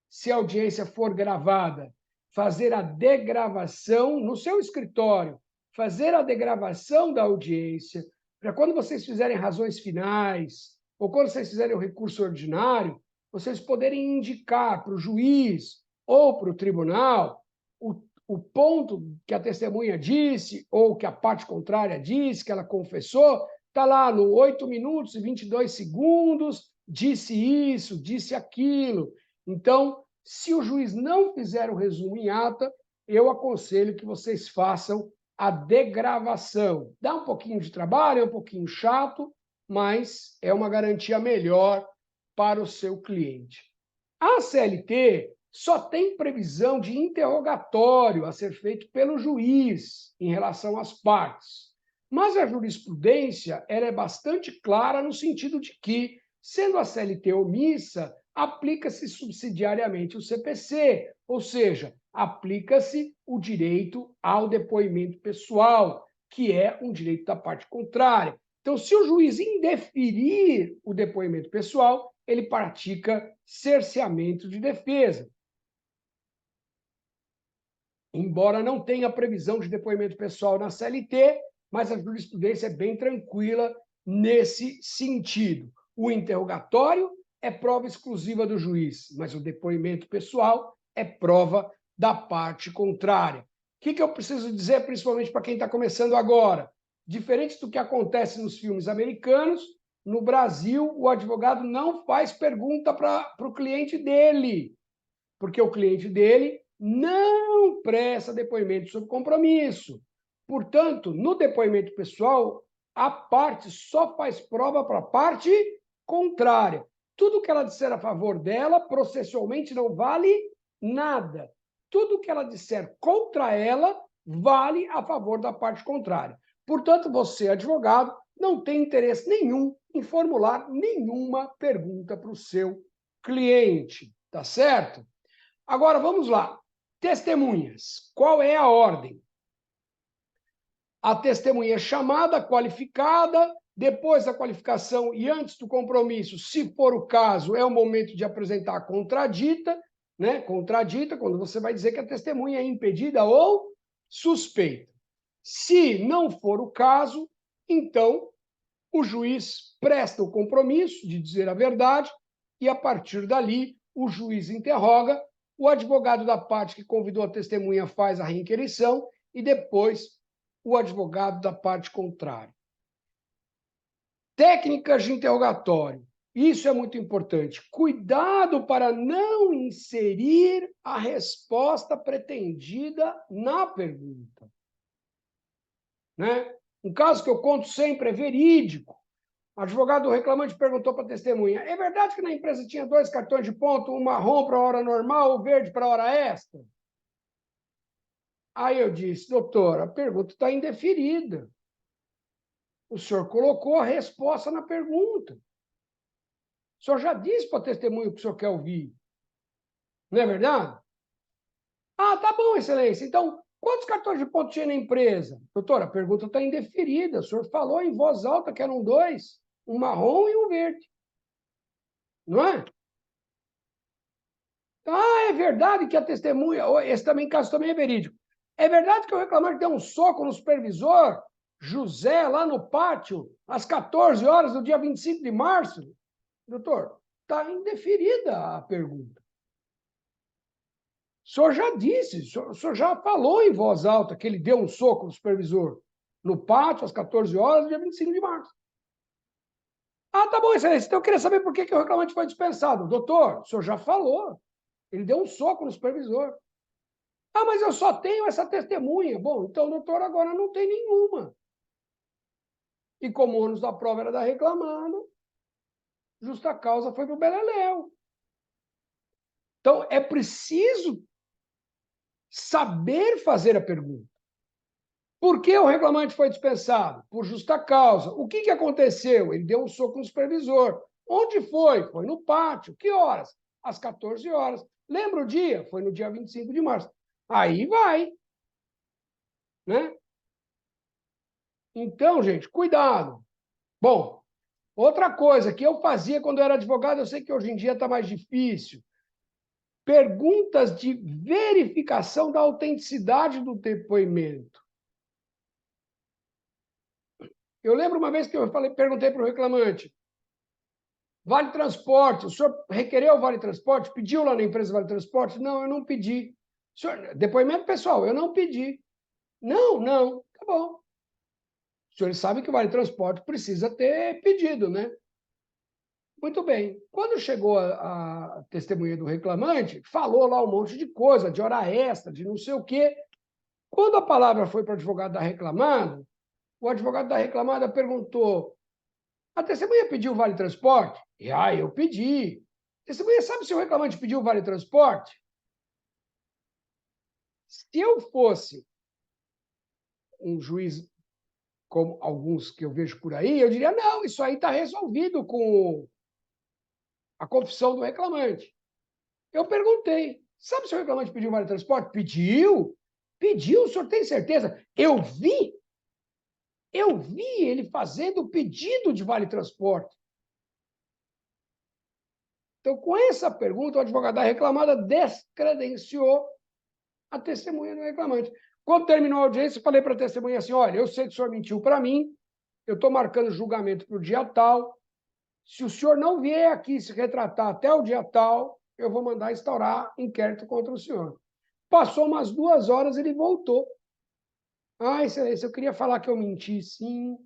Se a audiência for gravada, fazer a degravação no seu escritório, fazer a degravação da audiência, para quando vocês fizerem razões finais, ou quando vocês fizerem o recurso ordinário, vocês poderem indicar para o juiz ou para o tribunal o ponto que a testemunha disse, ou que a parte contrária disse, que ela confessou, está lá no 8 minutos e 22 segundos, disse isso, disse aquilo. Então, se o juiz não fizer o resumo em ata, eu aconselho que vocês façam a degravação. Dá um pouquinho de trabalho, é um pouquinho chato, mas é uma garantia melhor para o seu cliente. A CLT só tem previsão de interrogatório a ser feito pelo juiz em relação às partes. Mas a jurisprudência ela é bastante clara no sentido de que, sendo a CLT omissa, aplica-se subsidiariamente o CPC, ou seja, aplica-se o direito ao depoimento pessoal, que é um direito da parte contrária. Então, se o juiz indeferir o depoimento pessoal, ele pratica cerceamento de defesa. Embora não tenha previsão de depoimento pessoal na CLT, mas a jurisprudência é bem tranquila nesse sentido. O interrogatório é prova exclusiva do juiz, mas o depoimento pessoal é prova da parte contrária. O que eu preciso dizer, principalmente para quem está começando agora? Diferente do que acontece nos filmes americanos, no Brasil, o advogado não faz pergunta para o cliente dele, porque o cliente dele não presta depoimento sob compromisso. Portanto, no depoimento pessoal, a parte só faz prova para a parte contrária. Tudo que ela disser a favor dela, processualmente, não vale nada. Tudo que ela disser contra ela, vale a favor da parte contrária. Portanto, você, advogado, não tem interesse nenhum em formular nenhuma pergunta para o seu cliente, tá certo? Agora, vamos lá. Testemunhas. Qual é a ordem? A testemunha é chamada, qualificada, depois da qualificação e antes do compromisso, se for o caso, é o momento de apresentar a contradita, né? Contradita, quando você vai dizer que a testemunha é impedida ou suspeita. Se não for o caso, então o juiz presta o compromisso de dizer a verdade e, a partir dali, o juiz interroga, o advogado da parte que convidou a testemunha faz a reinquirição e depois o advogado da parte contrária. Técnicas de interrogatório. Isso é muito importante. Cuidado para não inserir a resposta pretendida na pergunta. Né? Um caso que eu conto sempre é verídico. O advogado do reclamante perguntou para a testemunha: é verdade que na empresa tinha 2 cartões de ponto, um marrom para a hora normal, o verde para a hora extra? Aí eu disse: doutor, a pergunta está indeferida. O senhor colocou a resposta na pergunta. O senhor já disse para a testemunha o que o senhor quer ouvir. Não é verdade? Ah, tá bom, excelência. Então, quantos cartões de ponto tinha na empresa? Doutor, a pergunta está indeferida. O senhor falou em voz alta que eram 2, um marrom e um verde. Não é? Ah, é verdade que a testemunha... Esse caso também é verídico. É verdade que o reclamante deu um soco no supervisor José, lá no pátio, às 14 horas do dia 25 de março? Doutor, está indeferida a pergunta. O senhor já disse, o senhor já falou em voz alta que ele deu um soco no supervisor no pátio, às 14 horas do dia 25 de março. Ah, tá bom, excelência. Então eu queria saber por que o reclamante foi dispensado. Doutor, o senhor já falou. Ele deu um soco no supervisor. Ah, mas eu só tenho essa testemunha. Bom, então, doutor, agora não tem nenhuma. E como o ônus da prova era da reclamando, justa causa foi para o beleléu. Então, é preciso saber fazer a pergunta. Por que o reclamante foi dispensado? Por justa causa. O que aconteceu? Ele deu um soco no supervisor. Onde foi? Foi no pátio. Que horas? Às 14 horas. Lembra o dia? Foi no dia 25 de março. Aí vai. Né? Então, gente, cuidado. Bom, outra coisa que eu fazia quando eu era advogado, eu sei que hoje em dia está mais difícil. Perguntas de verificação da autenticidade do depoimento. Eu lembro uma vez que eu perguntei para o reclamante: Vale Transporte, o senhor requereu o Vale Transporte? Pediu lá na empresa Vale Transporte? Não, eu não pedi. Senhor, depoimento pessoal, eu não pedi. Não, tá bom. O senhor sabe que o Vale Transporte precisa ter pedido, né? Muito bem. Quando chegou a testemunha do reclamante, falou lá um monte de coisa, de hora extra, de não sei o quê. Quando a palavra foi para o advogado da reclamada, o advogado da reclamada perguntou: a testemunha pediu o Vale Transporte? Eu pedi. A testemunha sabe se o reclamante pediu o Vale Transporte? Se eu fosse um juiz, como alguns que eu vejo por aí, eu diria: não, isso aí está resolvido com a confissão do reclamante. Eu perguntei: sabe se o reclamante pediu o Vale Transporte? Pediu. Pediu, o senhor tem certeza? Eu vi ele fazendo o pedido de Vale Transporte. Então, com essa pergunta, o advogado da reclamada descredenciou a testemunha do reclamante. Quando terminou a audiência, eu falei para a testemunha assim: olha, eu sei que o senhor mentiu para mim, eu estou marcando julgamento para o dia tal, se o senhor não vier aqui se retratar até o dia tal, eu vou mandar instaurar inquérito contra o senhor. Passou umas 2 horas, ele voltou. Ah, excelência, eu queria falar que eu menti, sim.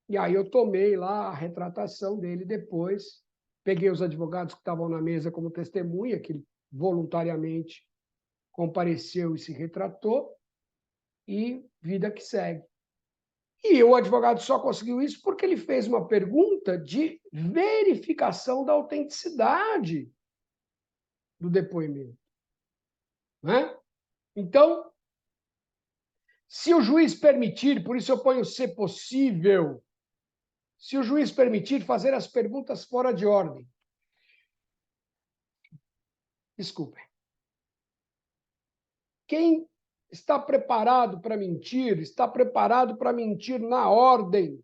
E aí eu tomei lá a retratação dele depois, peguei os advogados que estavam na mesa como testemunha, que ele voluntariamente compareceu e se retratou, e vida que segue. E o advogado só conseguiu isso porque ele fez uma pergunta de verificação da autenticidade do depoimento. Né? Então, se o juiz permitir, por isso eu ponho se possível, se o juiz permitir fazer as perguntas fora de ordem. Desculpe. Quem está preparado para mentir, está preparado para mentir na ordem.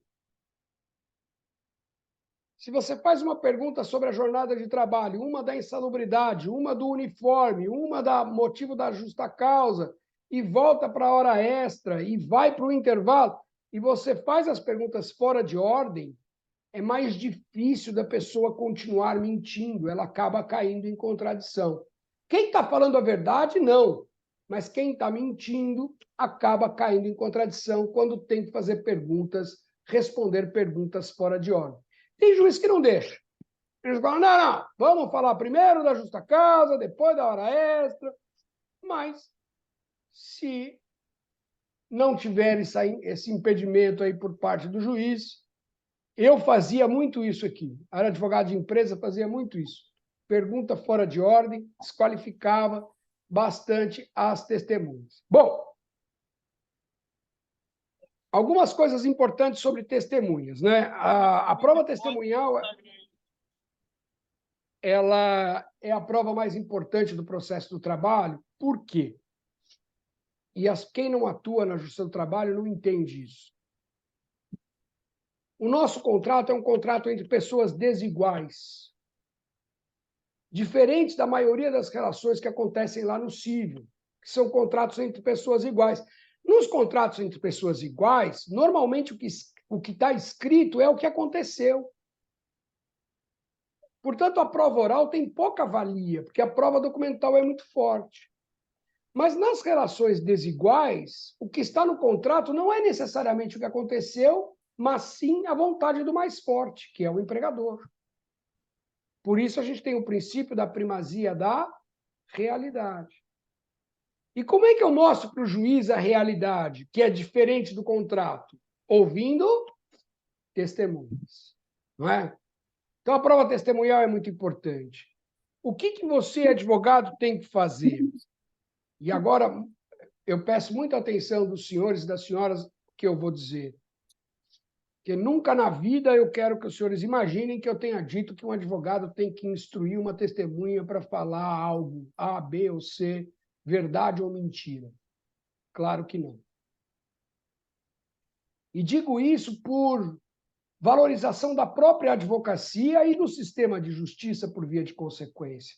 Se você faz uma pergunta sobre a jornada de trabalho, uma da insalubridade, uma do uniforme, uma do motivo da justa causa, e volta para a hora extra, e vai para o intervalo, e você faz as perguntas fora de ordem, é mais difícil da pessoa continuar mentindo, ela acaba caindo em contradição. Quem está falando a verdade, não. Mas quem está mentindo acaba caindo em contradição quando tem que fazer perguntas, responder perguntas fora de ordem. Tem juiz que não deixa. Eles falam, não, vamos falar primeiro da justa causa, depois da hora extra. Mas, se não tiver esse impedimento aí por parte do juiz, eu fazia muito isso aqui. Era advogado de empresa, fazia muito isso. Pergunta fora de ordem, desqualificava bastante as testemunhas. Bom, algumas coisas importantes sobre testemunhas, né? A prova testemunhal, ela é a prova mais importante do processo do trabalho. Por quê? E quem não atua na justiça do trabalho não entende isso. O nosso contrato é um contrato entre pessoas desiguais, diferente da maioria das relações que acontecem lá no civil, que são contratos entre pessoas iguais. Nos contratos entre pessoas iguais, normalmente o que está escrito é o que aconteceu. Portanto, a prova oral tem pouca valia, porque a prova documental é muito forte. Mas nas relações desiguais, o que está no contrato não é necessariamente o que aconteceu, mas sim a vontade do mais forte, que é o empregador. Por isso, a gente tem o princípio da primazia da realidade. E como é que eu mostro para o juiz a realidade, que é diferente do contrato? Ouvindo testemunhas, não é? Então, a prova testemunhal é muito importante. O que você, advogado, tem que fazer? E agora, eu peço muita atenção dos senhores e das senhoras que eu vou dizer. Porque nunca na vida eu quero que os senhores imaginem que eu tenha dito que um advogado tem que instruir uma testemunha para falar algo, A, B ou C, verdade ou mentira. Claro que não. E digo isso por valorização da própria advocacia e do sistema de justiça por via de consequência.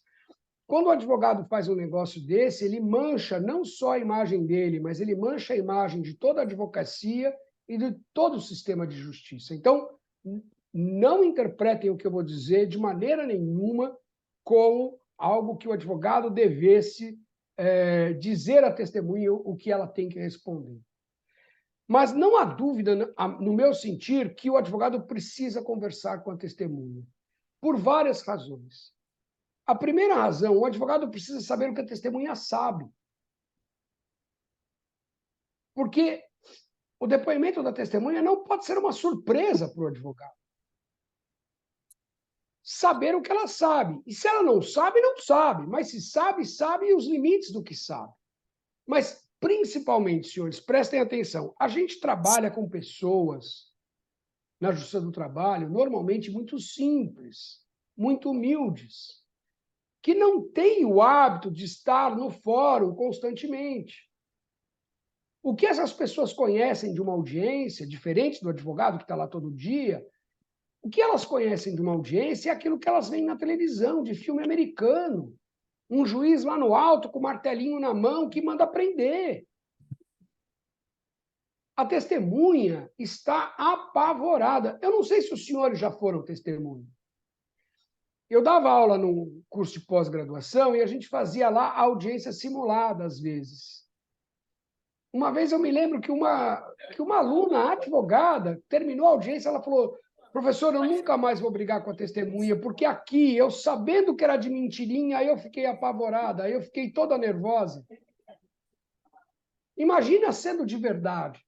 Quando o advogado faz um negócio desse, ele mancha não só a imagem dele, mas ele mancha a imagem de toda a advocacia e de todo o sistema de justiça. Então, não interpretem o que eu vou dizer de maneira nenhuma como algo que o advogado devesse dizer à testemunha o que ela tem que responder. Mas não há dúvida, no meu sentir, que o advogado precisa conversar com a testemunha, por várias razões. A primeira razão, o advogado precisa saber o que a testemunha sabe. Porque o depoimento da testemunha não pode ser uma surpresa para o advogado. Saber o que ela sabe. E se ela não sabe, não sabe. Mas se sabe, sabe os limites do que sabe. Mas, principalmente, senhores, prestem atenção, a gente trabalha com pessoas na justiça do trabalho, normalmente muito simples, muito humildes, que não têm o hábito de estar no fórum constantemente. O que essas pessoas conhecem de uma audiência, diferente do advogado que está lá todo dia, o que elas conhecem de uma audiência é aquilo que elas veem na televisão, de filme americano. Um juiz lá no alto com o martelinho na mão que manda prender. A testemunha está apavorada. Eu não sei se os senhores já foram testemunha. Eu dava aula num curso de pós-graduação e a gente fazia lá audiência simulada, às vezes. Uma vez eu me lembro que uma aluna advogada terminou a audiência, ela falou: professor, eu nunca mais vou brigar com a testemunha, porque aqui, eu sabendo que era de mentirinha, aí eu fiquei apavorada, aí eu fiquei toda nervosa. Imagina sendo de verdade.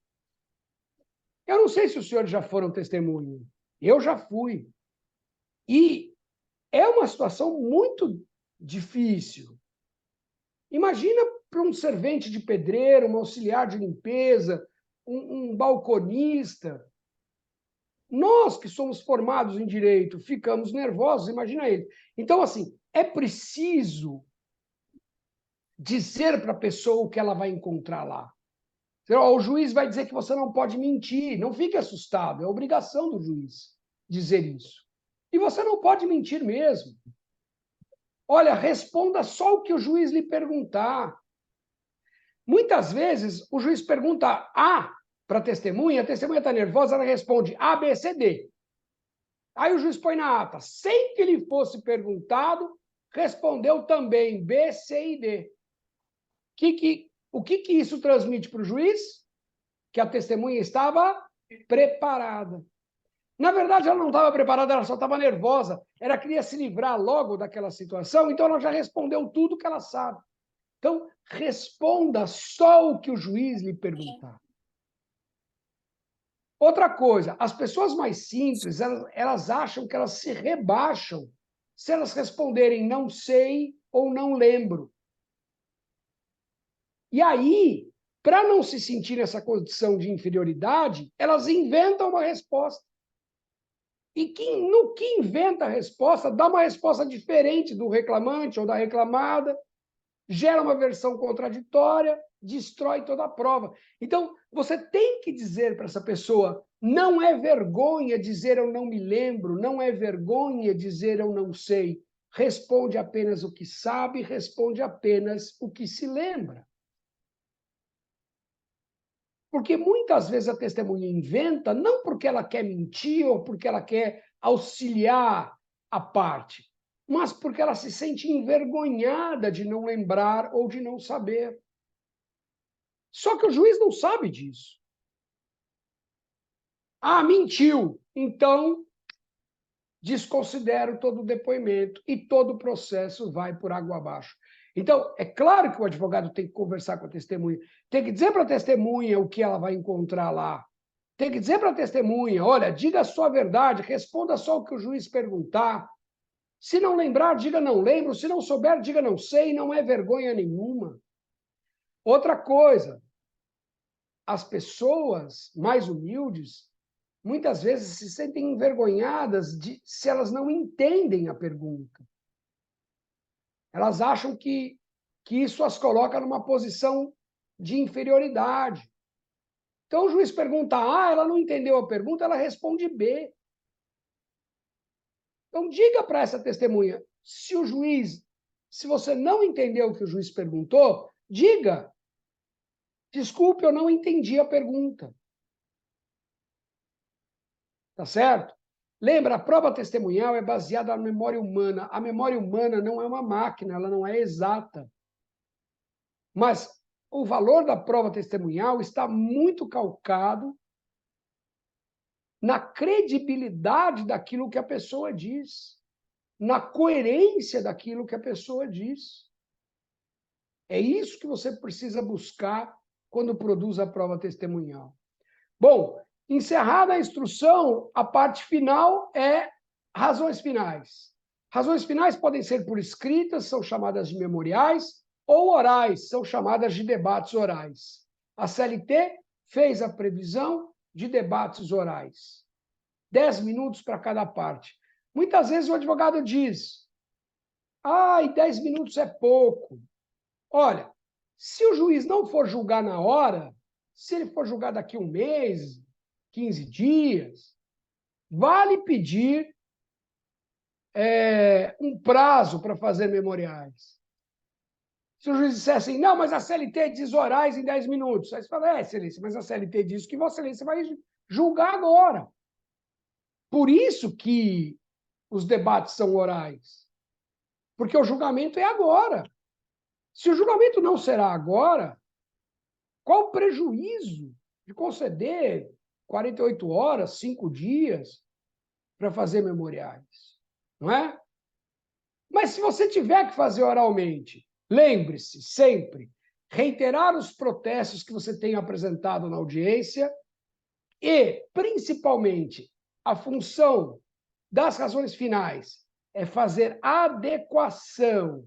Eu não sei se os senhores já foram testemunha. Eu já fui. E é uma situação muito difícil. Imagina para um servente de pedreiro, um auxiliar de limpeza, um balconista. Nós que somos formados em direito ficamos nervosos, imagina ele. Então, assim, é preciso dizer para a pessoa o que ela vai encontrar lá. O juiz vai dizer que você não pode mentir, não fique assustado, é obrigação do juiz dizer isso. E você não pode mentir mesmo. Olha, responda só o que o juiz lhe perguntar. Muitas vezes, o juiz pergunta A para a testemunha está nervosa, ela responde A, B, C, D. Aí o juiz põe na ata, sem que lhe fosse perguntado, respondeu também B, C e D. O que isso transmite para o juiz? Que a testemunha estava preparada. Na verdade, ela não estava preparada, ela só estava nervosa. Ela queria se livrar logo daquela situação, então ela já respondeu tudo que ela sabe. Então, responda só o que o juiz lhe perguntar. Outra coisa, as pessoas mais simples, elas acham que elas se rebaixam se elas responderem não sei ou não lembro. E aí, para não se sentir nessa condição de inferioridade, elas inventam uma resposta. E no que inventa a resposta, dá uma resposta diferente do reclamante ou da reclamada, gera uma versão contraditória, destrói toda a prova. Então, você tem que dizer para essa pessoa, não é vergonha dizer eu não me lembro, não é vergonha dizer eu não sei. Responde apenas o que sabe, responde apenas o que se lembra. Porque muitas vezes a testemunha inventa, não porque ela quer mentir ou porque ela quer auxiliar a parte, mas porque ela se sente envergonhada de não lembrar ou de não saber. Só que o juiz não sabe disso. Ah, mentiu. Então, desconsidero todo o depoimento e todo o processo vai por água abaixo. Então, é claro que o advogado tem que conversar com a testemunha, tem que dizer para a testemunha o que ela vai encontrar lá. Tem que dizer para a testemunha, olha, diga a sua verdade, responda só o que o juiz perguntar. Se não lembrar, diga não lembro. Se não souber, diga não sei. Não é vergonha nenhuma. Outra coisa, as pessoas mais humildes muitas vezes se sentem envergonhadas se elas não entendem a pergunta. Elas acham que isso as coloca numa posição de inferioridade. Então o juiz pergunta A, ela não entendeu a pergunta, ela responde B. Então diga para essa testemunha, se você não entendeu o que o juiz perguntou, diga, desculpe, eu não entendi a pergunta. Tá certo? Lembra, a prova testemunhal é baseada na memória humana. A memória humana não é uma máquina, ela não é exata. Mas o valor da prova testemunhal está muito calcado na credibilidade daquilo que a pessoa diz, na coerência daquilo que a pessoa diz. É isso que você precisa buscar quando produz a prova testemunhal. Bom, encerrada a instrução, a parte final é razões finais. Razões finais podem ser por escritas, são chamadas de memoriais, ou orais, são chamadas de debates orais. A CLT fez a previsão de debates orais. 10 minutos para cada parte. Muitas vezes o advogado diz, e 10 minutos é pouco. Olha, se o juiz não for julgar na hora, se ele for julgar daqui a um mês, 15 dias, vale pedir um prazo para fazer memoriais. Se o juiz dissesse assim, não, mas a CLT diz orais em 10 minutos. Aí você fala, excelência, mas a CLT diz que Vossa Excelência vai julgar agora. Por isso que os debates são orais. Porque o julgamento é agora. Se o julgamento não será agora, qual o prejuízo de conceder 48 horas, 5 dias, para fazer memoriais? Não é? Mas se você tiver que fazer oralmente, lembre-se sempre, reiterar os protestos que você tem apresentado na audiência e, principalmente, a função das razões finais é fazer adequação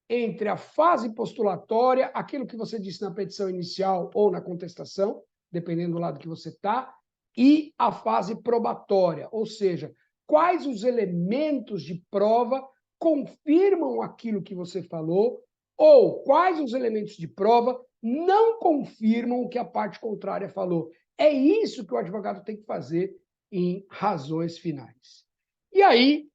entre a fase postulatória, aquilo que você disse na petição inicial ou na contestação, dependendo do lado que você está, e a fase probatória, ou seja, quais os elementos de prova confirmam aquilo que você falou ou quais os elementos de prova não confirmam o que a parte contrária falou. É isso que o advogado tem que fazer em razões finais. E aí,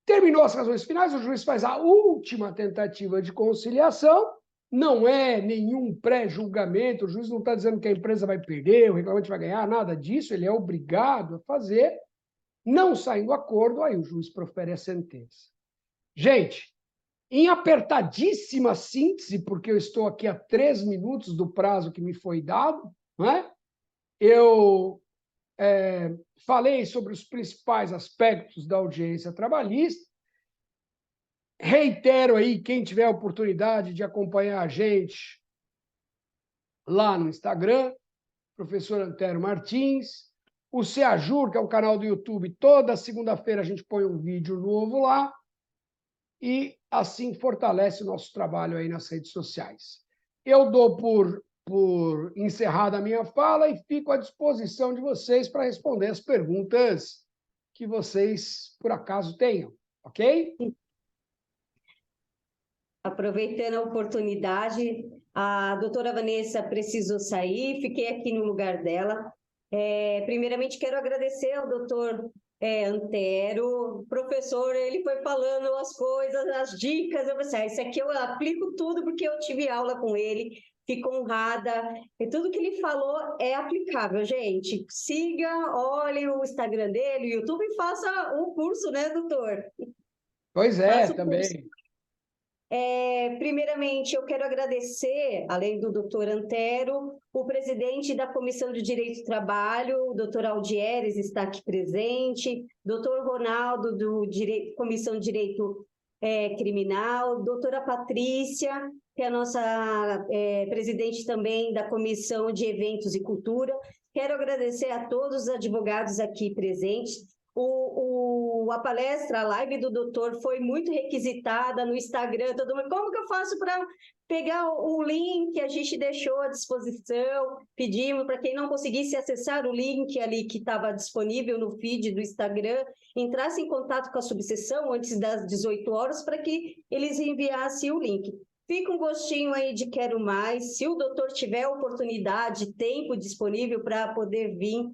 terminou as razões finais, o juiz faz a última tentativa de conciliação, não é nenhum pré-julgamento, o juiz não está dizendo que a empresa vai perder, o reclamante vai ganhar, nada disso, ele é obrigado a fazer. Não saindo acordo, aí o juiz profere a sentença. Gente, em apertadíssima síntese, porque eu estou aqui a 3 minutos do prazo que me foi dado, não é? Eu falei sobre os principais aspectos da audiência trabalhista. Reitero aí, quem tiver a oportunidade de acompanhar a gente lá no Instagram, professor Antero Martins, o CEAJUR, que é um canal do YouTube, toda segunda-feira a gente põe um vídeo novo lá e assim fortalece o nosso trabalho aí nas redes sociais. Eu dou por encerrada a minha fala e fico à disposição de vocês para responder as perguntas que vocês, por acaso, tenham, ok? Aproveitando a oportunidade, a doutora Vanessa precisou sair, fiquei aqui no lugar dela. Primeiramente, quero agradecer ao doutor Antero, professor, ele foi falando as coisas, as dicas, eu pensei, isso aqui eu aplico tudo porque eu tive aula com ele, fico honrada, e tudo que ele falou é aplicável, gente. Siga, olhe o Instagram dele, o YouTube, e faça um curso, né, doutor? Pois é, Faça o curso. também. Primeiramente, eu quero agradecer, além do doutor Antero, o presidente da Comissão de Direito do Trabalho, o doutor Aldieres está aqui presente, doutor Ronaldo, Comissão de Direito Criminal, doutora Patrícia, que é a nossa presidente também da Comissão de Eventos e Cultura. Quero agradecer a todos os advogados aqui presentes. A palestra, a live do doutor foi muito requisitada no Instagram, todo mundo, como que eu faço para pegar o link? A gente deixou à disposição, pedimos para quem não conseguisse acessar o link ali que estava disponível no feed do Instagram, entrasse em contato com a subseção antes das 18 horas para que eles enviassem o link. Fica um gostinho aí de quero mais, se o doutor tiver oportunidade, tempo disponível para poder vir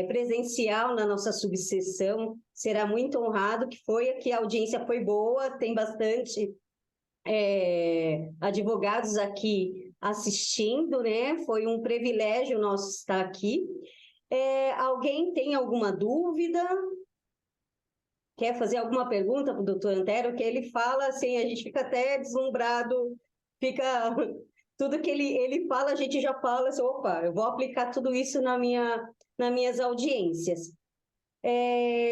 presencial na nossa subseção, será muito honrado, que foi aqui, a audiência foi boa, tem bastante advogados aqui assistindo, né? Foi um privilégio nosso estar aqui. Alguém tem alguma dúvida? Quer fazer alguma pergunta para o doutor Antero? Que ele fala assim, a gente fica até deslumbrado, fica... Tudo que ele fala, a gente já fala assim, opa, eu vou aplicar tudo isso nas minhas audiências.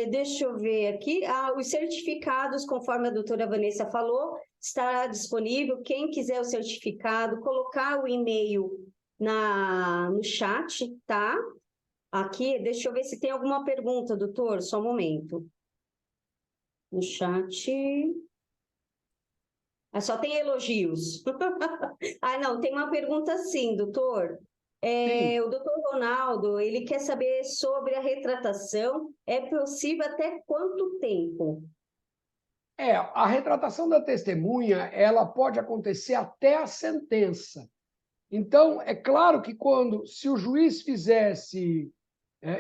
Deixa eu ver aqui. Os certificados, conforme a doutora Vanessa falou, está disponível. Quem quiser o certificado, colocar o e-mail no chat, tá? Aqui, deixa eu ver se tem alguma pergunta, doutor, só um momento. No chat... só tem elogios. Não, tem uma pergunta sim, doutor. O doutor Ronaldo, ele quer saber sobre a retratação. É possível até quanto tempo? A retratação da testemunha, ela pode acontecer até a sentença. Então, é claro que se o juiz fizesse...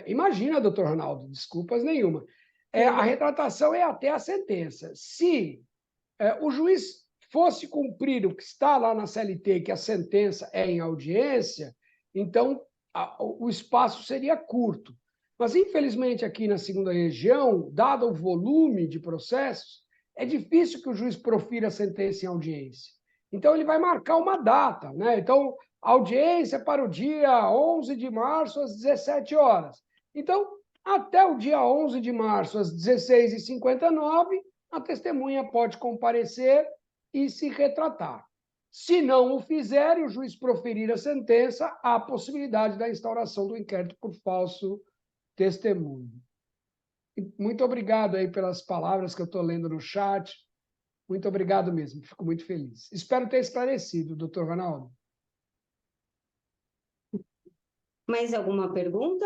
imagina, doutor Ronaldo, desculpas nenhuma. A retratação é até a sentença. Se o juiz fosse cumprir o que está lá na CLT, que a sentença é em audiência, então o espaço seria curto. Mas, infelizmente, aqui na segunda região, dado o volume de processos, é difícil que o juiz profira a sentença em audiência. Então, ele vai marcar uma data, né? Então, audiência para o dia 11 de março, às 17 horas. Então, até o dia 11 de março, às 16h59, a testemunha pode comparecer e se retratar. Se não o fizer e o juiz proferir a sentença, há a possibilidade da instauração do inquérito por falso testemunho. Muito obrigado aí pelas palavras que eu estou lendo no chat. Muito obrigado mesmo, fico muito feliz. Espero ter esclarecido, doutor Ronaldo. Mais alguma pergunta?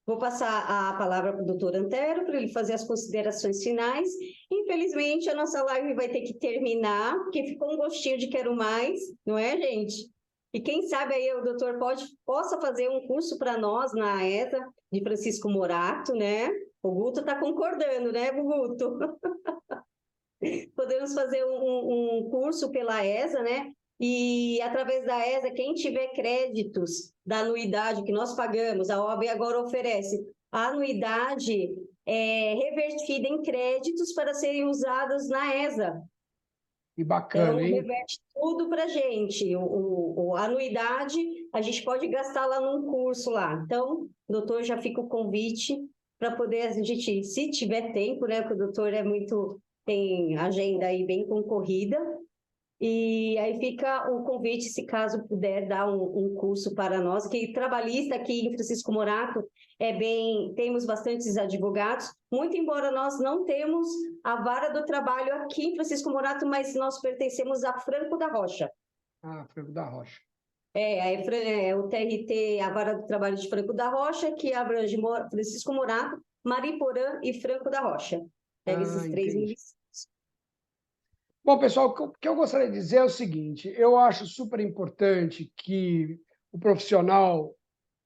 Vou passar a palavra para o doutor Antero, para ele fazer as considerações finais. Infelizmente, a nossa live vai ter que terminar, porque ficou um gostinho de quero mais, não é, gente? E quem sabe aí o doutor possa fazer um curso para nós na ESA, de Francisco Morato, né? O Guto está concordando, né, Guto? Podemos fazer um curso pela ESA, né? E, através da ESA, quem tiver créditos da anuidade que nós pagamos, a OAB agora oferece a anuidade revertida em créditos para serem usados na ESA. Que bacana, então, hein? reverte tudo para a gente. A anuidade, a gente pode gastar lá num curso lá. Então, doutor, já fica o convite para poder a gente, se tiver tempo, né? Porque o doutor tem agenda aí bem concorrida. E aí fica o convite, se caso puder dar um curso para nós, que trabalhista aqui em Francisco Morato temos bastantes advogados, muito embora nós não temos a vara do trabalho aqui em Francisco Morato, mas nós pertencemos a Franco da Rocha. Ah, Franco da Rocha. O TRT, a vara do trabalho de Franco da Rocha, que abrange Francisco Morato, Mariporã e Franco da Rocha. Pega esses três municípios. Bom, pessoal, o que eu gostaria de dizer é o seguinte: eu acho super importante que o profissional,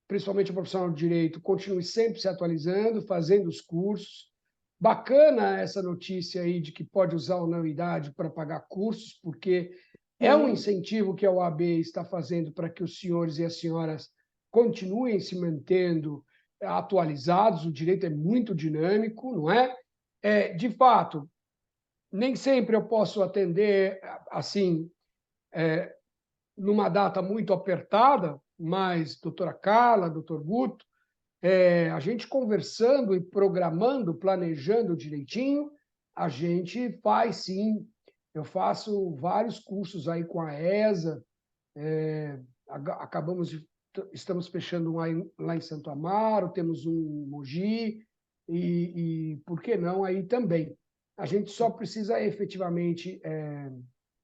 principalmente o profissional de direito, continue sempre se atualizando, fazendo os cursos. Bacana essa notícia aí de que pode usar a anuidade para pagar cursos, porque é um incentivo que a OAB está fazendo para que os senhores e as senhoras continuem se mantendo atualizados. O direito é muito dinâmico, não é? De fato, nem sempre eu posso atender assim, numa data muito apertada, mas, doutora Carla, doutor Guto, a gente conversando e programando, planejando direitinho, a gente faz sim. Eu faço vários cursos aí com a ESA, estamos fechando um lá em Santo Amaro, temos um em Mogi, e por que não aí também? A gente só precisa efetivamente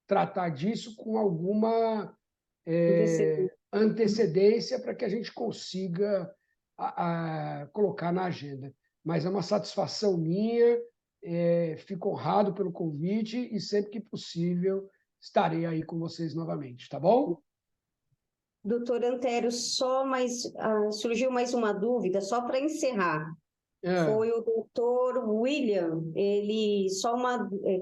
tratar disso com alguma antecedência para que a gente consiga colocar na agenda. Mas é uma satisfação minha, fico honrado pelo convite e sempre que possível estarei aí com vocês novamente, tá bom? Doutor Antero, surgiu mais uma dúvida, só para encerrar. Foi o doutor William,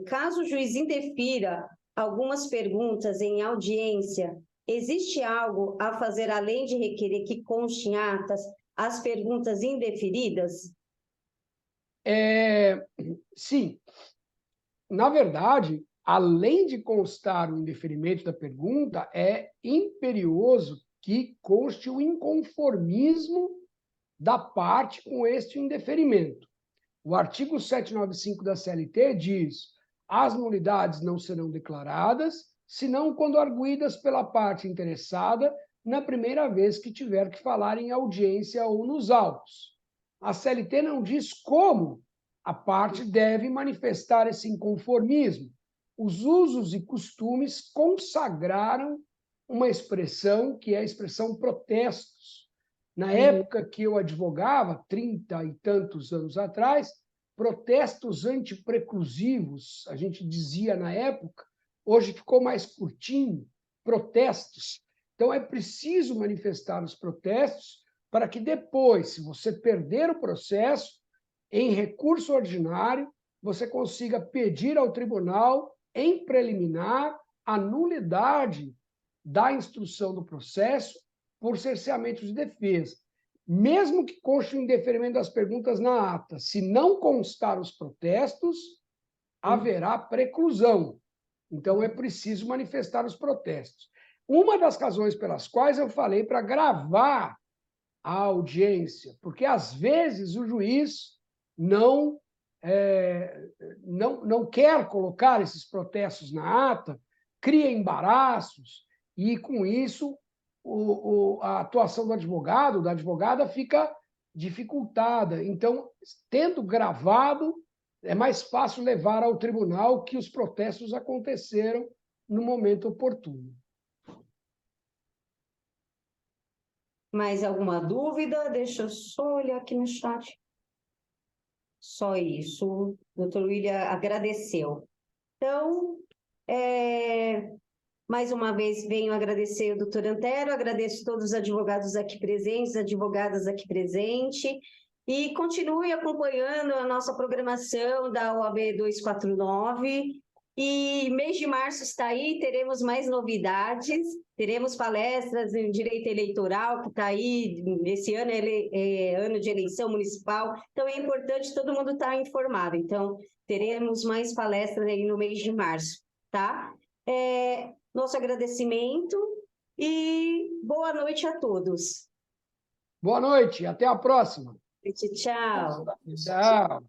caso o juiz indefira algumas perguntas em audiência, existe algo a fazer além de requerer que conste em atas as perguntas indeferidas? Sim. Na verdade, além de constar o indeferimento da pergunta, é imperioso que conste o inconformismo da parte com este indeferimento. O artigo 795 da CLT diz: as nulidades não serão declaradas, senão quando arguidas pela parte interessada na primeira vez que tiver que falar em audiência ou nos autos. A CLT não diz como a parte deve manifestar esse inconformismo. Os usos e costumes consagraram uma expressão que é a expressão protestos. Na época que eu advogava, 30 e tantos anos atrás, protestos antipreclusivos, a gente dizia na época, hoje ficou mais curtinho, protestos. Então, é preciso manifestar os protestos para que depois, se você perder o processo, em recurso ordinário, você consiga pedir ao tribunal, em preliminar, a nulidade da instrução do processo por cerceamento de defesa. Mesmo que conste o indeferimento das perguntas na ata, se não constar os protestos, haverá preclusão. Então, é preciso manifestar os protestos. Uma das razões pelas quais eu falei para gravar a audiência, porque, às vezes, o juiz não quer colocar esses protestos na ata, cria embaraços, e, com isso, a atuação do advogado, da advogada, fica dificultada. Então, tendo gravado, é mais fácil levar ao tribunal que os protestos aconteceram no momento oportuno. Mais alguma dúvida? Deixa eu só olhar aqui no chat. Só isso. O doutor William agradeceu. Então, mais uma vez, venho agradecer o doutor Antero, agradeço todos os advogados aqui presentes, advogadas aqui presentes, e continue acompanhando a nossa programação da OAB 249. E mês de março está aí, teremos mais novidades, teremos palestras em direito eleitoral, que está aí, esse ano é ano de eleição municipal, então é importante todo mundo estar informado. Então, teremos mais palestras aí no mês de março, tá? Nosso agradecimento e boa noite a todos. Boa noite, até a próxima. Tchau. Tchau.